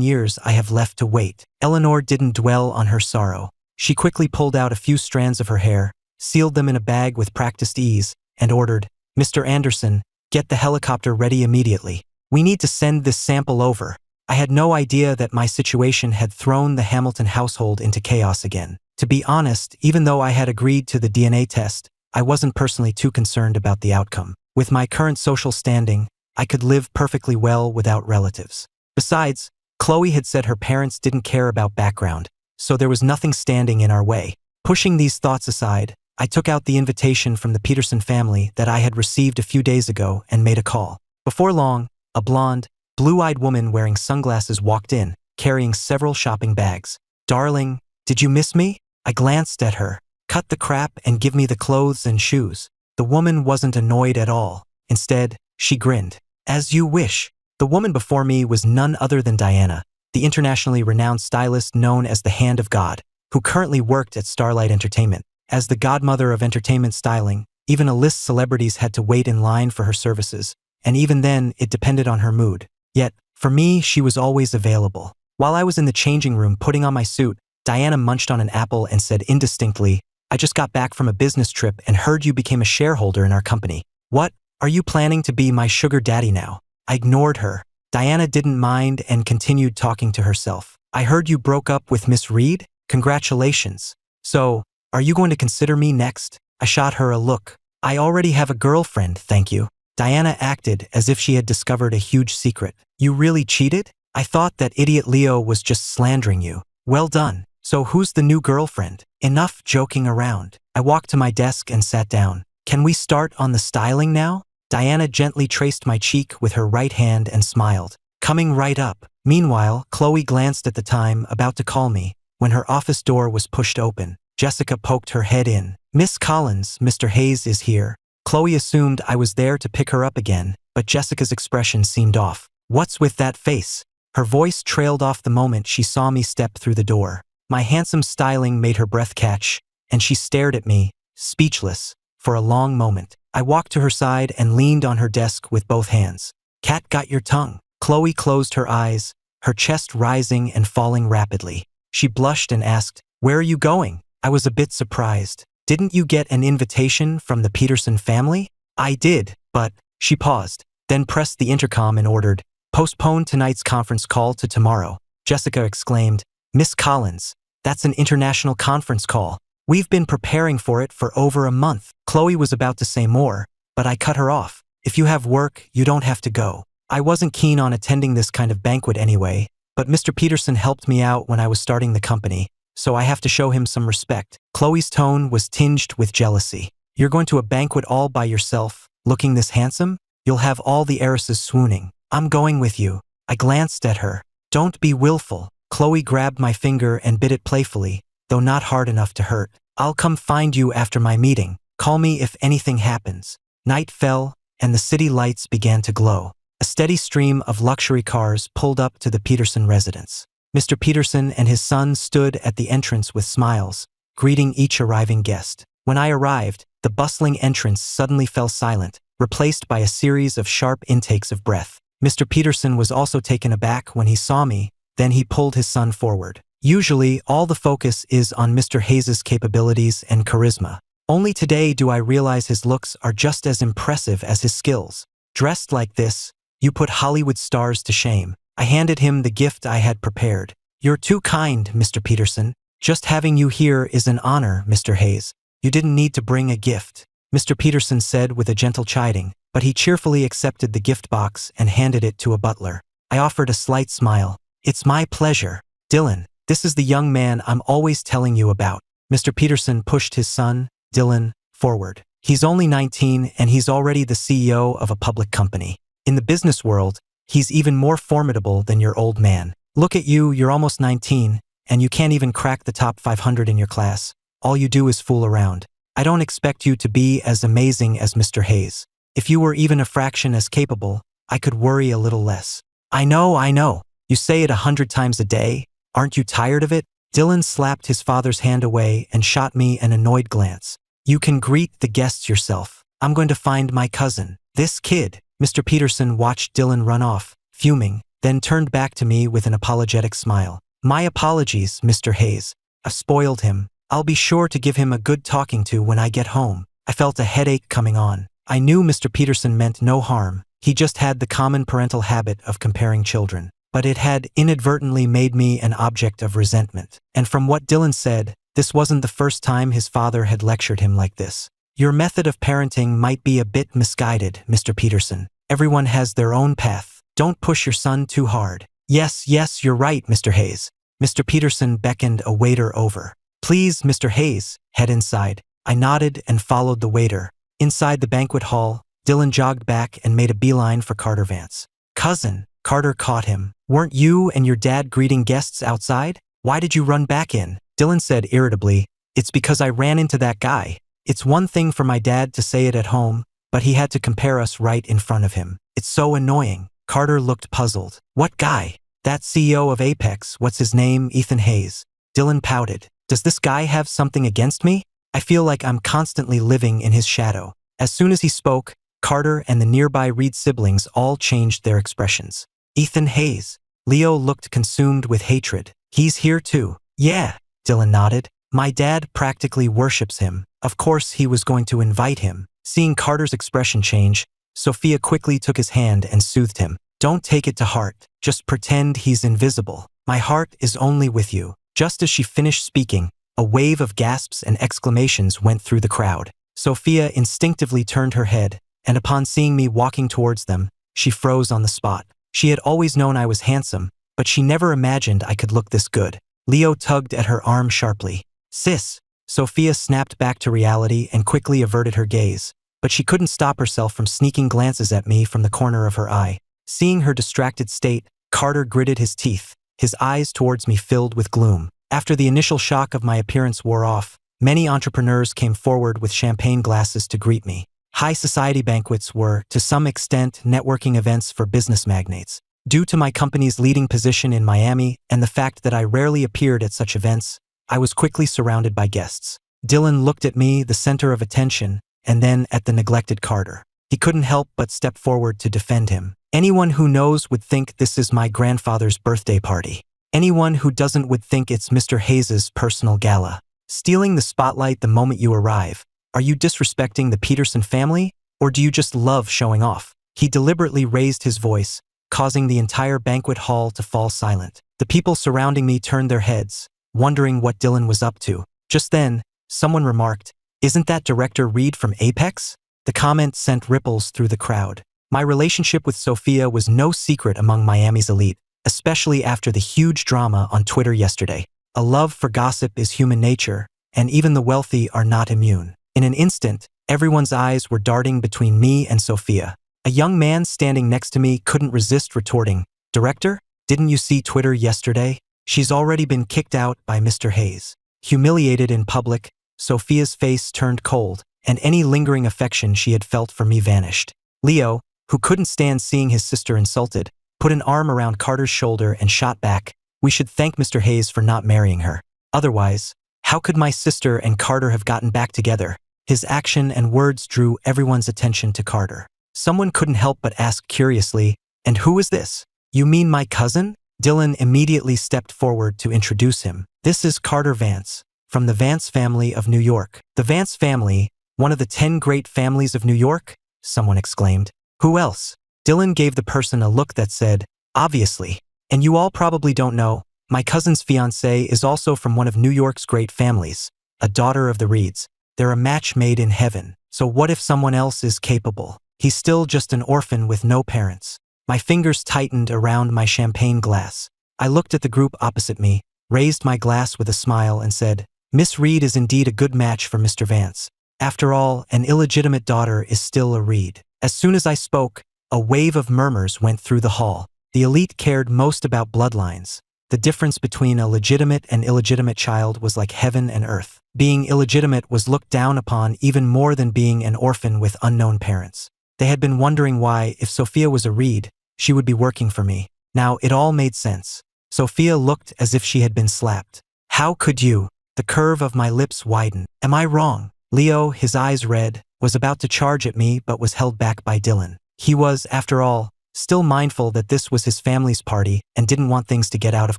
years I have left to wait." Eleanor didn't dwell on her sorrow. She quickly pulled out a few strands of her hair, sealed them in a bag with practiced ease, and ordered, "Mr. Anderson, get the helicopter ready immediately. We need to send this sample over." I had no idea that my situation had thrown the Hamilton household into chaos again. To be honest, even though I had agreed to the DNA test, I wasn't personally too concerned about the outcome. With my current social standing, I could live perfectly well without relatives. Besides, Chloe had said her parents didn't care about background, so there was nothing standing in our way. Pushing these thoughts aside, I took out the invitation from the Peterson family that I had received a few days ago and made a call. Before long, a blonde, blue-eyed woman wearing sunglasses walked in, carrying several shopping bags. "Darling, did you miss me?" I glanced at her. "Cut the crap and give me the clothes and shoes." The woman wasn't annoyed at all. Instead, she grinned. "As you wish." The woman before me was none other than Diana, the internationally renowned stylist known as the Hand of God, who currently worked at Starlight Entertainment. As the godmother of entertainment styling, even A-list celebrities had to wait in line for her services, and even then, it depended on her mood. Yet, for me, she was always available. While I was in the changing room putting on my suit, Diana munched on an apple and said indistinctly, "I just got back from a business trip and heard you became a shareholder in our company. What? Are you planning to be my sugar daddy now?" I ignored her. Diana didn't mind and continued talking to herself. "I heard you broke up with Miss Reed? Congratulations. So, are you going to consider me next?" I shot her a look. "I already have a girlfriend, thank you." Diana acted as if she had discovered a huge secret. "You really cheated? I thought that idiot Leo was just slandering you." "Well done. So who's the new girlfriend?" "Enough joking around." I walked to my desk and sat down. "Can we start on the styling now?" Diana gently traced my cheek with her right hand and smiled. "Coming right up." Meanwhile, Chloe glanced at the time, about to call me, when her office door was pushed open. Jessica poked her head in. "Miss Collins, Mr. Hayes is here." Chloe assumed I was there to pick her up again, but Jessica's expression seemed off. "What's with that face?" Her voice trailed off the moment she saw me step through the door. My handsome styling made her breath catch, and she stared at me, speechless, for a long moment. I walked to her side and leaned on her desk with both hands. "Cat got your tongue." Chloe closed her eyes, her chest rising and falling rapidly. She blushed and asked, "Where are you going?" I was a bit surprised. "Didn't you get an invitation from the Peterson family?" "I did, but..." She paused, then pressed the intercom and ordered, "Postpone tonight's conference call to tomorrow." Jessica exclaimed, "Miss Collins, that's an international conference call. We've been preparing for it for over a month." Chloe was about to say more, but I cut her off. "If you have work, you don't have to go." I wasn't keen on attending this kind of banquet anyway, but Mr. Peterson helped me out when I was starting the company, so I have to show him some respect. Chloe's tone was tinged with jealousy. "You're going to a banquet all by yourself, looking this handsome? You'll have all the heiresses swooning." "I'm going with you." I glanced at her. "Don't be willful." Chloe grabbed my finger and bit it playfully, though not hard enough to hurt. "I'll come find you after my meeting. Call me if anything happens." Night fell, and the city lights began to glow. A steady stream of luxury cars pulled up to the Peterson residence. Mr. Peterson and his son stood at the entrance with smiles, greeting each arriving guest. When I arrived, the bustling entrance suddenly fell silent, replaced by a series of sharp intakes of breath. Mr. Peterson was also taken aback when he saw me, then he pulled his son forward. Usually, all the focus is on Mr. Hayes' capabilities and charisma. Only today do I realize his looks are just as impressive as his skills. "Dressed like this, you put Hollywood stars to shame." I handed him the gift I had prepared. "You're too kind, Mr. Peterson. Just having you here is an honor, Mr. Hayes. You didn't need to bring a gift." Mr. Peterson said with a gentle chiding, but he cheerfully accepted the gift box and handed it to a butler. I offered a slight smile. It's my pleasure. Dylan, this is the young man I'm always telling you about. Mr. Peterson pushed his son, Dylan, forward. He's only 19 and he's already the CEO of a public company. In the business world, he's even more formidable than your old man. Look at you, you're almost 19, and you can't even crack the top 500 in your class. All you do is fool around. I don't expect you to be as amazing as Mr. Hayes. If you were even a fraction as capable, I could worry a little less. I know. You say it 100 times a day. Aren't you tired of it? Dylan slapped his father's hand away and shot me an annoyed glance. You can greet the guests yourself. I'm going to find my cousin. This kid. Mr. Peterson watched Dylan run off, fuming, then turned back to me with an apologetic smile. My apologies, Mr. Hayes. I've spoiled him. I'll be sure to give him a good talking to when I get home. I felt a headache coming on. I knew Mr. Peterson meant no harm. He just had the common parental habit of comparing children. But it had inadvertently made me an object of resentment. And from what Dylan said, this wasn't the first time his father had lectured him like this. Your method of parenting might be a bit misguided, Mr. Peterson. Everyone has their own path. Don't push your son too hard. Yes, you're right, Mr. Hayes. Mr. Peterson beckoned a waiter over. Please, Mr. Hayes, head inside. I nodded and followed the waiter. Inside the banquet hall, Dylan jogged back and made a beeline for Carter Vance. Cousin, Carter caught him. Weren't you and your dad greeting guests outside? Why did you run back in? Dylan said irritably, It's because I ran into that guy. It's one thing for my dad to say it at home, but he had to compare us right in front of him. It's so annoying. Carter looked puzzled. What guy? That CEO of Apex, what's his name, Ethan Hayes. Dylan pouted. Does this guy have something against me? I feel like I'm constantly living in his shadow. As soon as he spoke, Carter and the nearby Reed siblings all changed their expressions. Ethan Hayes. Leo looked consumed with hatred. He's here too. Yeah, Dylan nodded. My dad practically worships him. Of course he was going to invite him. Seeing Carter's expression change, Sophia quickly took his hand and soothed him. Don't take it to heart. Just pretend he's invisible. My heart is only with you. Just as she finished speaking, a wave of gasps and exclamations went through the crowd. Sophia instinctively turned her head, and upon seeing me walking towards them, she froze on the spot. She had always known I was handsome, but she never imagined I could look this good. Leo tugged at her arm sharply. Sis! Sophia snapped back to reality and quickly averted her gaze, but she couldn't stop herself from sneaking glances at me from the corner of her eye. Seeing her distracted state, Carter gritted his teeth, his eyes towards me filled with gloom. After the initial shock of my appearance wore off, many entrepreneurs came forward with champagne glasses to greet me. High society banquets were, to some extent, networking events for business magnates. Due to my company's leading position in Miami and the fact that I rarely appeared at such events, I was quickly surrounded by guests. Dylan looked at me, the center of attention, and then at the neglected Carter. He couldn't help but step forward to defend him. Anyone who knows would think this is my grandfather's birthday party. Anyone who doesn't would think it's Mr. Hayes's personal gala. Stealing the spotlight the moment you arrive. Are you disrespecting the Peterson family, or do you just love showing off? He deliberately raised his voice, causing the entire banquet hall to fall silent. The people surrounding me turned their heads, wondering what Dylan was up to. Just then, someone remarked, Isn't that Director Reed from Apex? The comment sent ripples through the crowd. My relationship with Sophia was no secret among Miami's elite, especially after the huge drama on Twitter yesterday. A love for gossip is human nature, and even the wealthy are not immune. In an instant, everyone's eyes were darting between me and Sophia. A young man standing next to me couldn't resist retorting, Director, didn't you see Twitter yesterday? She's already been kicked out by Mr. Hayes. Humiliated in public, Sophia's face turned cold, and any lingering affection she had felt for me vanished. Leo, who couldn't stand seeing his sister insulted, put an arm around Carter's shoulder and shot back, We should thank Mr. Hayes for not marrying her. Otherwise, how could my sister and Carter have gotten back together? His action and words drew everyone's attention to Carter. Someone couldn't help but ask curiously, And who is this? You mean my cousin? Dylan immediately stepped forward to introduce him. This is Carter Vance, from the Vance family of New York. The Vance family, one of the 10 great families of New York? Someone exclaimed. Who else? Dylan gave the person a look that said, Obviously. And you all probably don't know, my cousin's fiancée is also from one of New York's great families, a daughter of the Reeds. They're a match made in heaven. So what if someone else is capable? He's still just an orphan with no parents. My fingers tightened around my champagne glass. I looked at the group opposite me, raised my glass with a smile and said, Miss Reed is indeed a good match for Mr. Vance. After all, an illegitimate daughter is still a Reed. As soon as I spoke, a wave of murmurs went through the hall. The elite cared most about bloodlines. The difference between a legitimate and illegitimate child was like heaven and earth. Being illegitimate was looked down upon even more than being an orphan with unknown parents. They had been wondering why, if Sophia was a Reed, she would be working for me. Now it all made sense. Sophia looked as if she had been slapped. How could you? The curve of my lips widened. Am I wrong? Leo, his eyes red, was about to charge at me but was held back by Dylan. He was, after all, still mindful that this was his family's party and didn't want things to get out of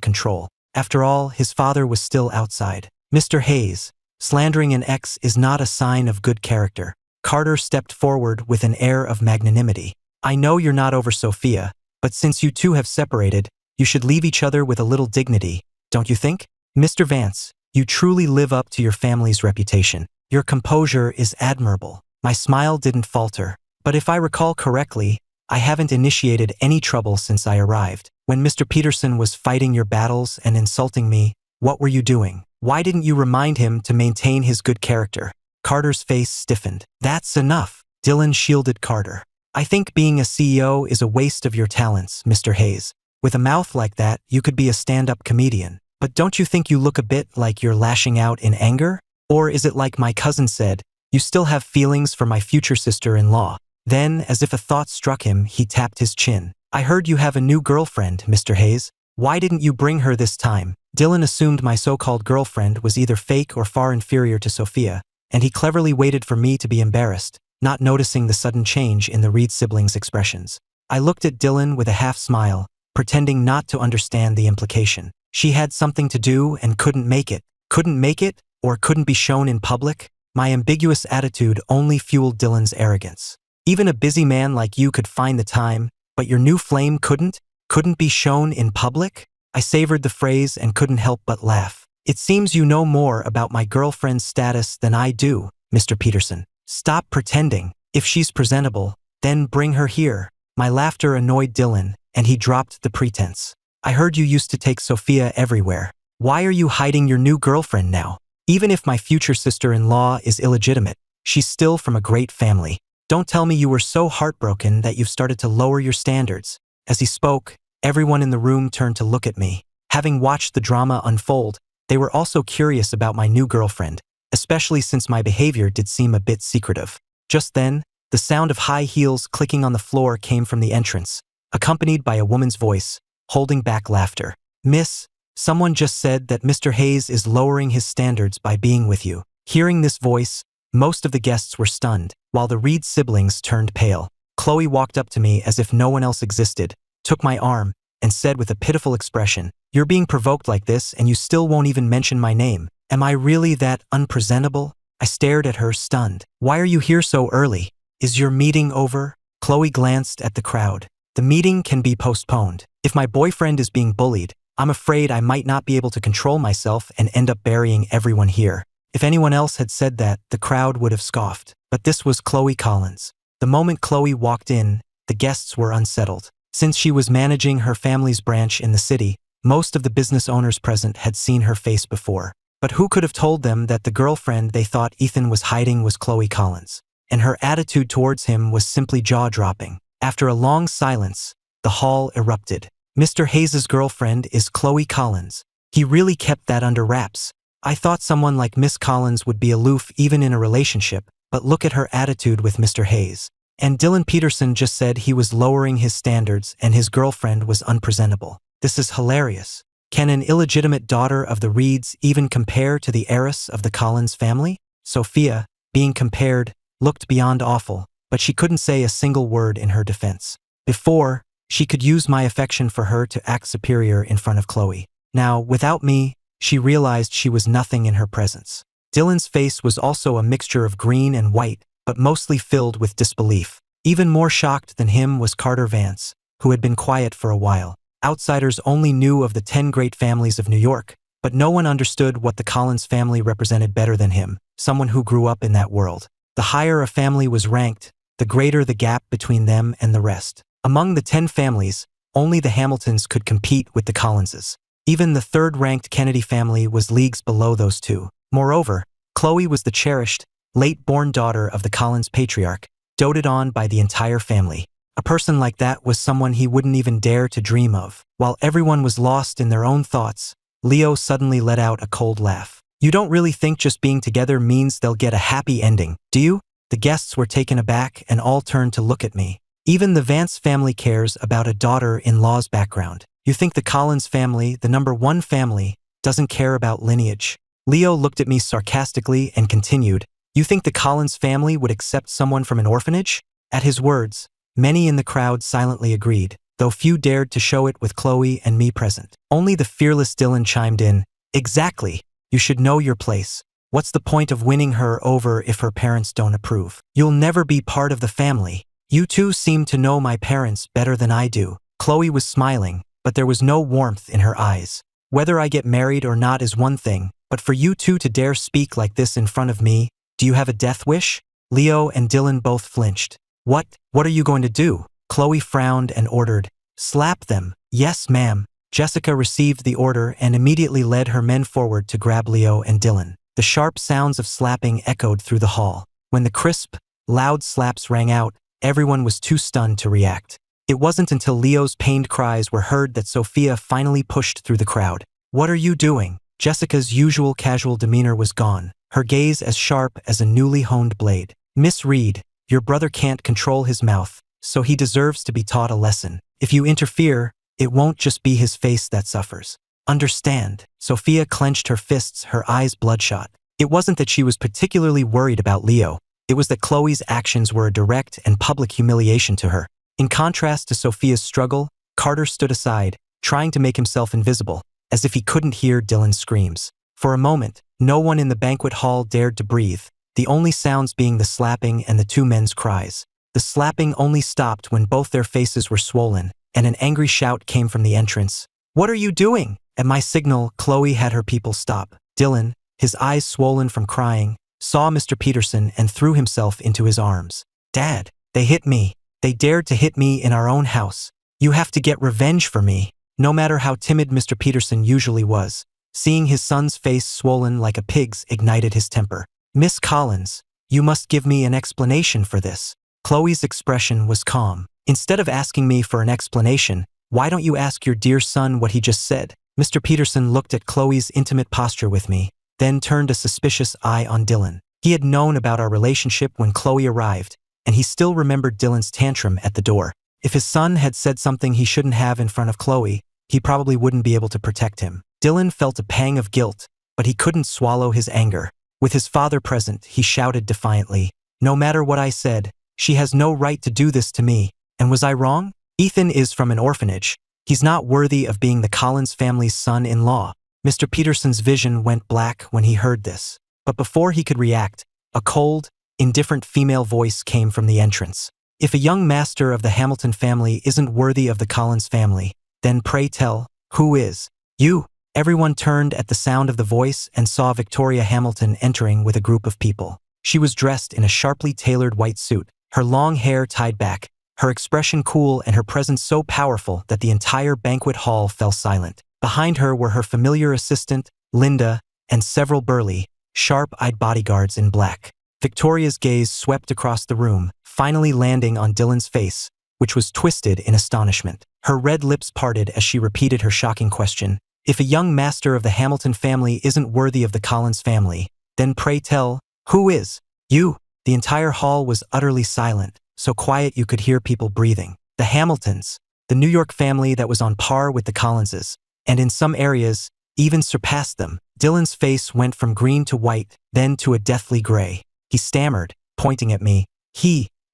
control. After all, his father was still outside. Mr. Hayes, slandering an ex is not a sign of good character. Carter stepped forward with an air of magnanimity. I know you're not over Sophia, but since you two have separated, you should leave each other with a little dignity, don't you think? Mr. Vance, you truly live up to your family's reputation. Your composure is admirable. My smile didn't falter. But if I recall correctly, I haven't initiated any trouble since I arrived. When Mr. Peterson was fighting your battles and insulting me, what were you doing? Why didn't you remind him to maintain his good character? Carter's face stiffened. That's enough. Dylan shielded Carter. I think being a CEO is a waste of your talents, Mr. Hayes. With a mouth like that, you could be a stand-up comedian. But don't you think you look a bit like you're lashing out in anger? Or is it like my cousin said, you still have feelings for my future sister-in-law? Then, as if a thought struck him, he tapped his chin. I heard you have a new girlfriend, Mr. Hayes. Why didn't you bring her this time? Dylan assumed my so-called girlfriend was either fake or far inferior to Sophia, and he cleverly waited for me to be embarrassed, not noticing the sudden change in the Reed siblings' expressions. I looked at Dylan with a half-smile, pretending not to understand the implication. She had something to do and couldn't make it. Couldn't make it, or couldn't be shown in public? My ambiguous attitude only fueled Dylan's arrogance. Even a busy man like you could find the time, but your new flame couldn't? Couldn't be shown in public? I savored the phrase and couldn't help but laugh. It seems you know more about my girlfriend's status than I do, Mr. Peterson. Stop pretending. If she's presentable, then bring her here. My laughter annoyed Dylan, and he dropped the pretense. I heard you used to take Sophia everywhere. Why are you hiding your new girlfriend now? Even if my future sister-in-law is illegitimate, she's still from a great family. Don't tell me you were so heartbroken that you've started to lower your standards. As he spoke, everyone in the room turned to look at me. Having watched the drama unfold, they were also curious about my new girlfriend, especially since my behavior did seem a bit secretive. Just then, the sound of high heels clicking on the floor came from the entrance, accompanied by a woman's voice, holding back laughter. Miss, someone just said that Mr. Hayes is lowering his standards by being with you. Hearing this voice, most of the guests were stunned, while the Reed siblings turned pale. Chloe walked up to me as if no one else existed, took my arm, and said with a pitiful expression, "You're being provoked like this and you still won't even mention my name. Am I really that unpresentable?" I stared at her, stunned. "Why are you here so early? Is your meeting over?" Chloe glanced at the crowd. "The meeting can be postponed. If my boyfriend is being bullied, I'm afraid I might not be able to control myself and end up burying everyone here." If anyone else had said that, the crowd would have scoffed. But this was Chloe Collins. The moment Chloe walked in, the guests were unsettled. Since she was managing her family's branch in the city, most of the business owners present had seen her face before. But who could have told them that the girlfriend they thought Ethan was hiding was Chloe Collins? And her attitude towards him was simply jaw-dropping. After a long silence, the hall erupted. Mr. Hayes' girlfriend is Chloe Collins. He really kept that under wraps. I thought someone like Miss Collins would be aloof even in a relationship, but look at her attitude with Mr. Hayes. And Dylan Peterson just said he was lowering his standards and his girlfriend was unpresentable. This is hilarious. Can an illegitimate daughter of the Reeds even compare to the heiress of the Collins family? Sophia, being compared, looked beyond awful, but she couldn't say a single word in her defense. Before, she could use my affection for her to act superior in front of Chloe. Now, without me, she realized she was nothing in her presence. Dylan's face was also a mixture of green and white, but mostly filled with disbelief. Even more shocked than him was Carter Vance, who had been quiet for a while. Outsiders only knew of the 10 great families of New York, but no one understood what the Collins family represented better than him, someone who grew up in that world. The higher a family was ranked, the greater the gap between them and the rest. Among the 10 families, only the Hamiltons could compete with the Collinses. Even the third-ranked Kennedy family was leagues below those two. Moreover, Chloe was the cherished, late-born daughter of the Collins patriarch, doted on by the entire family. A person like that was someone he wouldn't even dare to dream of. While everyone was lost in their own thoughts, Leo suddenly let out a cold laugh. You don't really think just being together means they'll get a happy ending, do you? The guests were taken aback and all turned to look at me. Even the Vance family cares about a daughter-in-law's background. You think the Collins family, the #1 family, doesn't care about lineage? Leo looked at me sarcastically and continued, You think the Collins family would accept someone from an orphanage? At his words, many in the crowd silently agreed, though few dared to show it with Chloe and me present. Only the fearless Dylan chimed in, Exactly. You should know your place. What's the point of winning her over if her parents don't approve? You'll never be part of the family. You two seem to know my parents better than I do. Chloe was smiling, but there was no warmth in her eyes. Whether I get married or not is one thing, but for you two to dare speak like this in front of me, do you have a death wish? Leo and Dylan both flinched. What are you going to do? Chloe frowned and ordered, Slap them. Yes, ma'am. Jessica received the order and immediately led her men forward to grab Leo and Dylan. The sharp sounds of slapping echoed through the hall. When the crisp, loud slaps rang out, everyone was too stunned to react. It wasn't until Leo's pained cries were heard that Sophia finally pushed through the crowd. What are you doing? Jessica's usual casual demeanor was gone, her gaze as sharp as a newly honed blade. Miss Reed, your brother can't control his mouth, so he deserves to be taught a lesson. If you interfere, it won't just be his face that suffers. Understand? Sophia clenched her fists, her eyes bloodshot. It wasn't that she was particularly worried about Leo. It was that Chloe's actions were a direct and public humiliation to her. In contrast to Sophia's struggle, Carter stood aside, trying to make himself invisible, as if he couldn't hear Dylan's screams. For a moment, no one in the banquet hall dared to breathe, the only sounds being the slapping and the two men's cries. The slapping only stopped when both their faces were swollen, and an angry shout came from the entrance. What are you doing? At my signal, Chloe had her people stop. Dylan, his eyes swollen from crying, saw Mr. Peterson and threw himself into his arms. Dad, they hit me. They dared to hit me in our own house. You have to get revenge for me. No matter how timid Mr. Peterson usually was, seeing his son's face swollen like a pig's ignited his temper. Miss Collins, you must give me an explanation for this. Chloe's expression was calm. Instead of asking me for an explanation, why don't you ask your dear son what he just said? Mr. Peterson looked at Chloe's intimate posture with me, then turned a suspicious eye on Dylan. He had known about our relationship when Chloe arrived, and he still remembered Dylan's tantrum at the door. If his son had said something he shouldn't have in front of Chloe, he probably wouldn't be able to protect him. Dylan felt a pang of guilt, but he couldn't swallow his anger. With his father present, he shouted defiantly, No matter what I said, she has no right to do this to me. And was I wrong? Ethan is from an orphanage. He's not worthy of being the Collins family's son-in-law. Mr. Peterson's vision went black when he heard this. But before he could react, a cold, indifferent female voice came from the entrance. If a young master of the Hamilton family isn't worthy of the Collins family, then pray tell, who is? You. Everyone turned at the sound of the voice and saw Victoria Hamilton entering with a group of people. She was dressed in a sharply tailored white suit, her long hair tied back, her expression cool and her presence so powerful that the entire banquet hall fell silent. Behind her were her familiar assistant, Linda, and several burly, sharp-eyed bodyguards in black. Victoria's gaze swept across the room, finally landing on Dylan's face, which was twisted in astonishment. Her red lips parted as she repeated her shocking question. If a young master of the Hamilton family isn't worthy of the Collins family, then pray tell, who is? You. The entire hall was utterly silent, so quiet you could hear people breathing. The Hamiltons, the New York family that was on par with the Collinses, and in some areas, even surpassed them. Dylan's face went from green to white, then to a deathly gray. He stammered, pointing at me.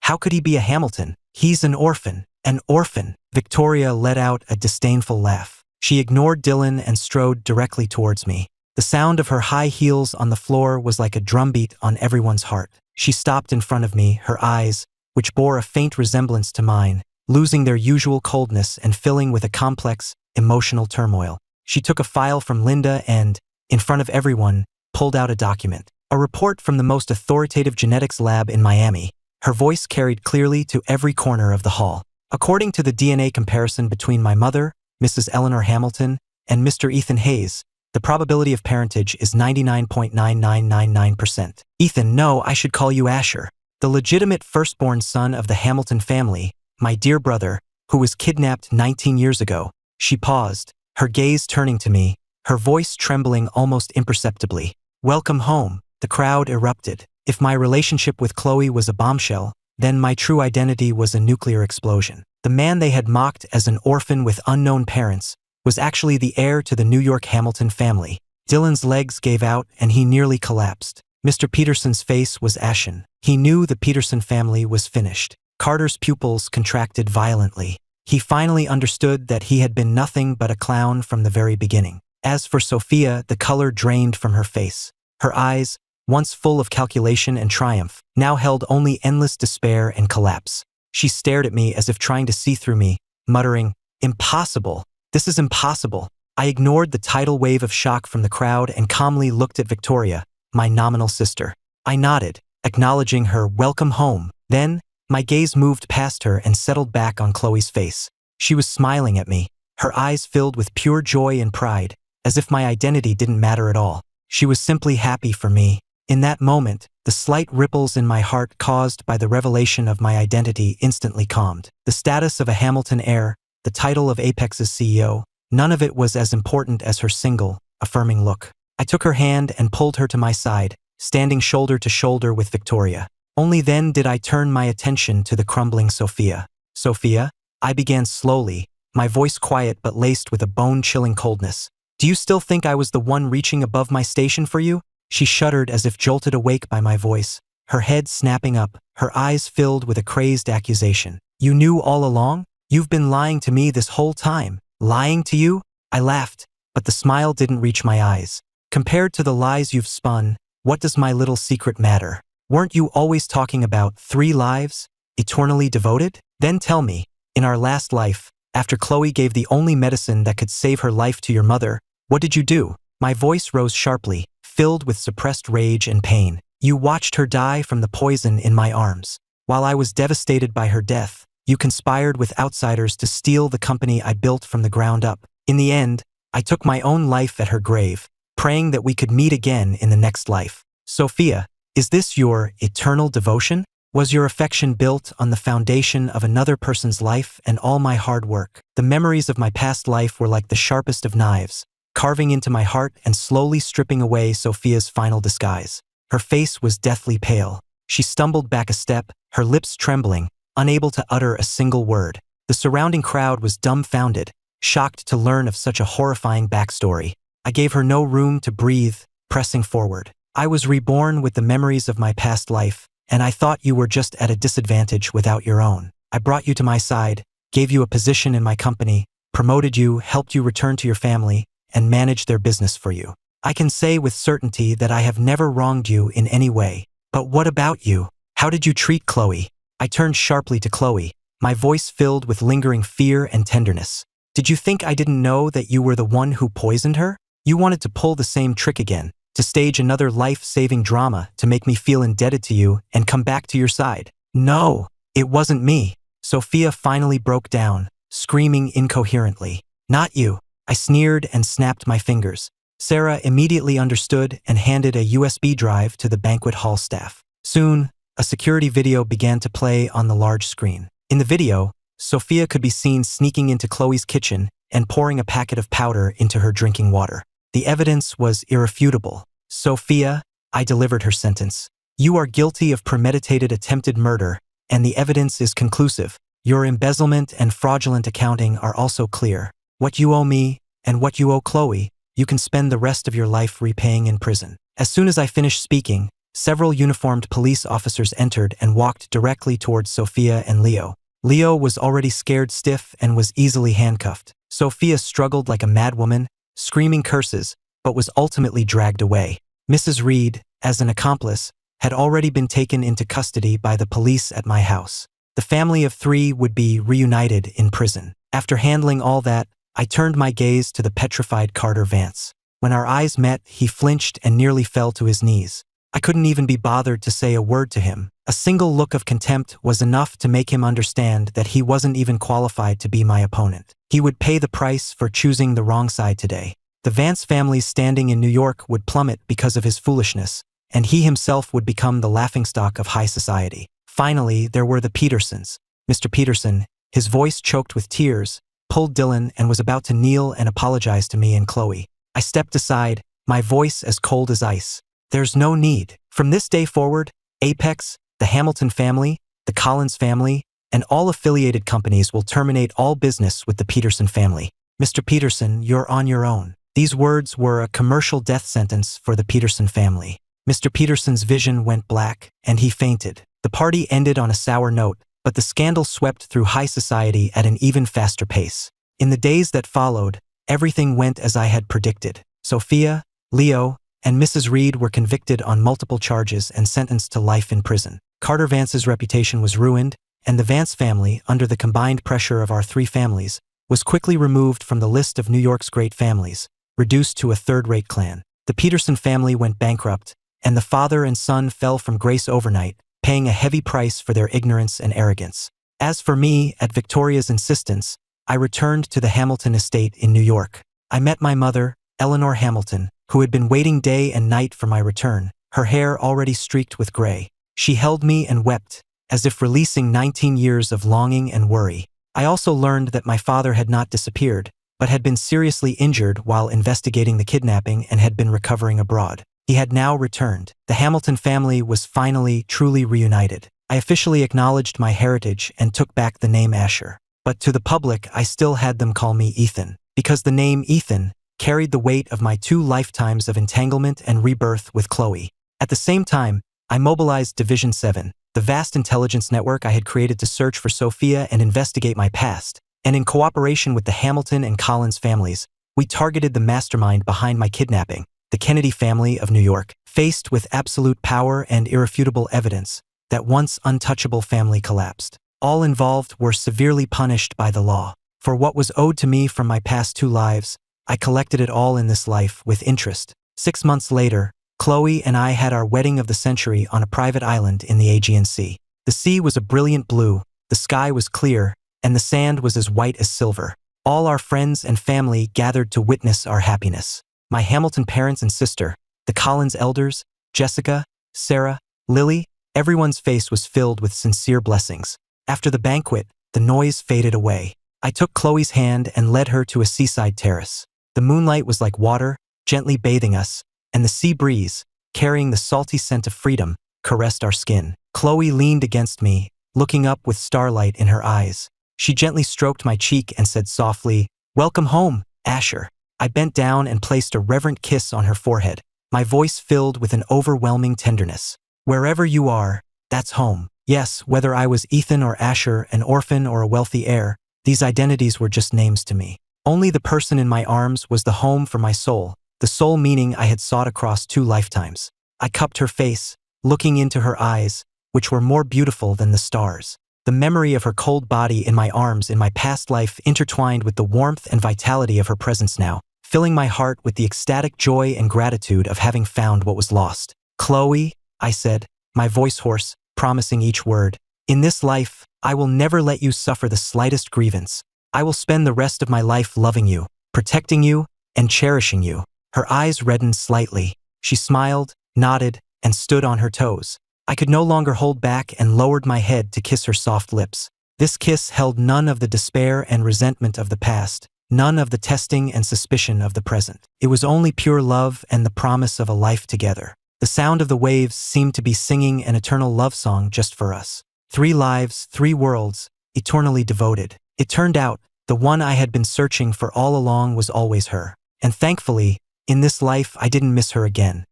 How could he be a Hamilton? He's an orphan. An orphan. Victoria let out a disdainful laugh. She ignored Dylan and strode directly towards me. The sound of her high heels on the floor was like a drumbeat on everyone's heart. She stopped in front of me, her eyes, which bore a faint resemblance to mine, losing their usual coldness and filling with a complex, emotional turmoil. She took a file from Linda and, in front of everyone, pulled out a document. A report from the most authoritative genetics lab in Miami. Her voice carried clearly to every corner of the hall. According to the DNA comparison between my mother, Mrs. Eleanor Hamilton, and Mr. Ethan Hayes, the probability of parentage is 99.9999%. Ethan, no, I should call you Asher. The legitimate firstborn son of the Hamilton family, my dear brother, who was kidnapped 19 years ago. She paused, her gaze turning to me, her voice trembling almost imperceptibly. Welcome home. The crowd erupted. If my relationship with Chloe was a bombshell, then my true identity was a nuclear explosion. The man they had mocked as an orphan with unknown parents was actually the heir to the New York Hamilton family. Dylan's legs gave out and he nearly collapsed. Mr. Peterson's face was ashen. He knew the Peterson family was finished. Carter's pupils contracted violently. He finally understood that he had been nothing but a clown from the very beginning. As for Sophia, the color drained from her face. Her eyes, once full of calculation and triumph, now held only endless despair and collapse. She stared at me as if trying to see through me, muttering, "Impossible! This is impossible!" I ignored the tidal wave of shock from the crowd and calmly looked at Victoria, my nominal sister. I nodded, acknowledging her welcome home. Then, my gaze moved past her and settled back on Chloe's face. She was smiling at me, her eyes filled with pure joy and pride, as if my identity didn't matter at all. She was simply happy for me. In that moment, the slight ripples in my heart caused by the revelation of my identity instantly calmed. The status of a Hamilton heir, the title of Apex's CEO, none of it was as important as her single, affirming look. I took her hand and pulled her to my side, standing shoulder to shoulder with Victoria. Only then did I turn my attention to the crumbling Sophia. Sophia, I began slowly, my voice quiet but laced with a bone-chilling coldness. Do you still think I was the one reaching above my station for you? She shuddered as if jolted awake by my voice, her head snapping up, her eyes filled with a crazed accusation. You knew all along? You've been lying to me this whole time. Lying to you? I laughed, but the smile didn't reach my eyes. Compared to the lies you've spun, what does my little secret matter? Weren't you always talking about 3 lives? Eternally devoted? Then tell me, in our last life, after Chloe gave the only medicine that could save her life to your mother, what did you do? My voice rose sharply, filled with suppressed rage and pain. You watched her die from the poison in my arms. While I was devastated by her death, you conspired with outsiders to steal the company I built from the ground up. In the end, I took my own life at her grave, praying that we could meet again in the next life. Sophia, is this your eternal devotion? Was your affection built on the foundation of another person's life and all my hard work? The memories of my past life were like the sharpest of knives, carving into my heart and slowly stripping away Sophia's final disguise. Her face was deathly pale. She stumbled back a step, her lips trembling, unable to utter a single word. The surrounding crowd was dumbfounded, shocked to learn of such a horrifying backstory. I gave her no room to breathe, pressing forward. I was reborn with the memories of my past life, and I thought you were just at a disadvantage without your own. I brought you to my side, gave you a position in my company, promoted you, helped you return to your family, and manage their business for you. I can say with certainty that I have never wronged you in any way. But what about you? How did you treat Chloe? I turned sharply to Chloe, my voice filled with lingering fear and tenderness. Did you think I didn't know that you were the one who poisoned her? You wanted to pull the same trick again, to stage another life-saving drama to make me feel indebted to you and come back to your side. No, it wasn't me. Sophia finally broke down, screaming incoherently. Not you. I sneered and snapped my fingers. Sarah immediately understood and handed a USB drive to the banquet hall staff. Soon, a security video began to play on the large screen. In the video, Sophia could be seen sneaking into Chloe's kitchen and pouring a packet of powder into her drinking water. The evidence was irrefutable. Sophia, I delivered her sentence. You are guilty of premeditated attempted murder, and the evidence is conclusive. Your embezzlement and fraudulent accounting are also clear. What you owe me, and what you owe Chloe, you can spend the rest of your life repaying in prison. As soon as I finished speaking, several uniformed police officers entered and walked directly towards Sophia and Leo. Leo was already scared stiff and was easily handcuffed. Sophia struggled like a madwoman, screaming curses, but was ultimately dragged away. Mrs. Reed, as an accomplice, had already been taken into custody by the police at my house. The family of 3 would be reunited in prison. After handling all that, I turned my gaze to the petrified Carter Vance. When our eyes met, he flinched and nearly fell to his knees. I couldn't even be bothered to say a word to him. A single look of contempt was enough to make him understand that he wasn't even qualified to be my opponent. He would pay the price for choosing the wrong side today. The Vance family's standing in New York would plummet because of his foolishness, and he himself would become the laughingstock of high society. Finally, there were the Petersons. Mr. Peterson, his voice choked with tears, pulled Dylan and was about to kneel and apologize to me and Chloe. I stepped aside, my voice as cold as ice. There's no need. From this day forward, Apex, the Hamilton family, the Collins family, and all affiliated companies will terminate all business with the Peterson family. Mr. Peterson, you're on your own. These words were a commercial death sentence for the Peterson family. Mr. Peterson's vision went black, and he fainted. The party ended on a sour note, but the scandal swept through high society at an even faster pace. In the days that followed, everything went as I had predicted. Sophia, Leo, and Mrs. Reed were convicted on multiple charges and sentenced to life in prison. Carter Vance's reputation was ruined, and the Vance family, under the combined pressure of our three families, was quickly removed from the list of New York's great families, reduced to a third-rate clan. The Peterson family went bankrupt, and the father and son fell from grace overnight, paying a heavy price for their ignorance and arrogance. As for me, at Victoria's insistence, I returned to the Hamilton estate in New York. I met my mother, Eleanor Hamilton, who had been waiting day and night for my return, her hair already streaked with gray. She held me and wept, as if releasing 19 years of longing and worry. I also learned that my father had not disappeared, but had been seriously injured while investigating the kidnapping and had been recovering abroad. He had now returned. The Hamilton family was finally, truly reunited. I officially acknowledged my heritage and took back the name Asher. But to the public, I still had them call me Ethan, because the name Ethan carried the weight of my 2 lifetimes of entanglement and rebirth with Chloe. At the same time, I mobilized Division 7, the vast intelligence network I had created to search for Sophia and investigate my past, and in cooperation with the Hamilton and Collins families, we targeted the mastermind behind my kidnapping, the Kennedy family of New York. Faced with absolute power and irrefutable evidence, that once untouchable family collapsed. All involved were severely punished by the law. For what was owed to me from my past 2 lives, I collected it all in this life with interest. 6 months later, Chloe and I had our wedding of the century on a private island in the Aegean Sea. The sea was a brilliant blue, the sky was clear, and the sand was as white as silver. All our friends and family gathered to witness our happiness. My Hamilton parents and sister, the Collins elders, Jessica, Sarah, Lily, everyone's face was filled with sincere blessings. After the banquet, the noise faded away. I took Chloe's hand and led her to a seaside terrace. The moonlight was like water, gently bathing us, and the sea breeze, carrying the salty scent of freedom, caressed our skin. Chloe leaned against me, looking up with starlight in her eyes. She gently stroked my cheek and said softly, "Welcome home, Asher." I bent down and placed a reverent kiss on her forehead, my voice filled with an overwhelming tenderness. "Wherever you are, that's home." Yes, whether I was Ethan or Asher, an orphan or a wealthy heir, these identities were just names to me. Only the person in my arms was the home for my soul, the sole meaning I had sought across 2 lifetimes. I cupped her face, looking into her eyes, which were more beautiful than the stars. The memory of her cold body in my arms in my past life intertwined with the warmth and vitality of her presence now, filling my heart with the ecstatic joy and gratitude of having found what was lost. "Chloe," I said, my voice hoarse, promising each word, "in this life, I will never let you suffer the slightest grievance. I will spend the rest of my life loving you, protecting you, and cherishing you." Her eyes reddened slightly. She smiled, nodded, and stood on her toes. I could no longer hold back and lowered my head to kiss her soft lips. This kiss held none of the despair and resentment of the past, none of the testing and suspicion of the present. It was only pure love and the promise of a life together. The sound of the waves seemed to be singing an eternal love song just for us. 3 lives, 3 worlds, eternally devoted. It turned out, the one I had been searching for all along was always her. And thankfully, in this life I didn't miss her again.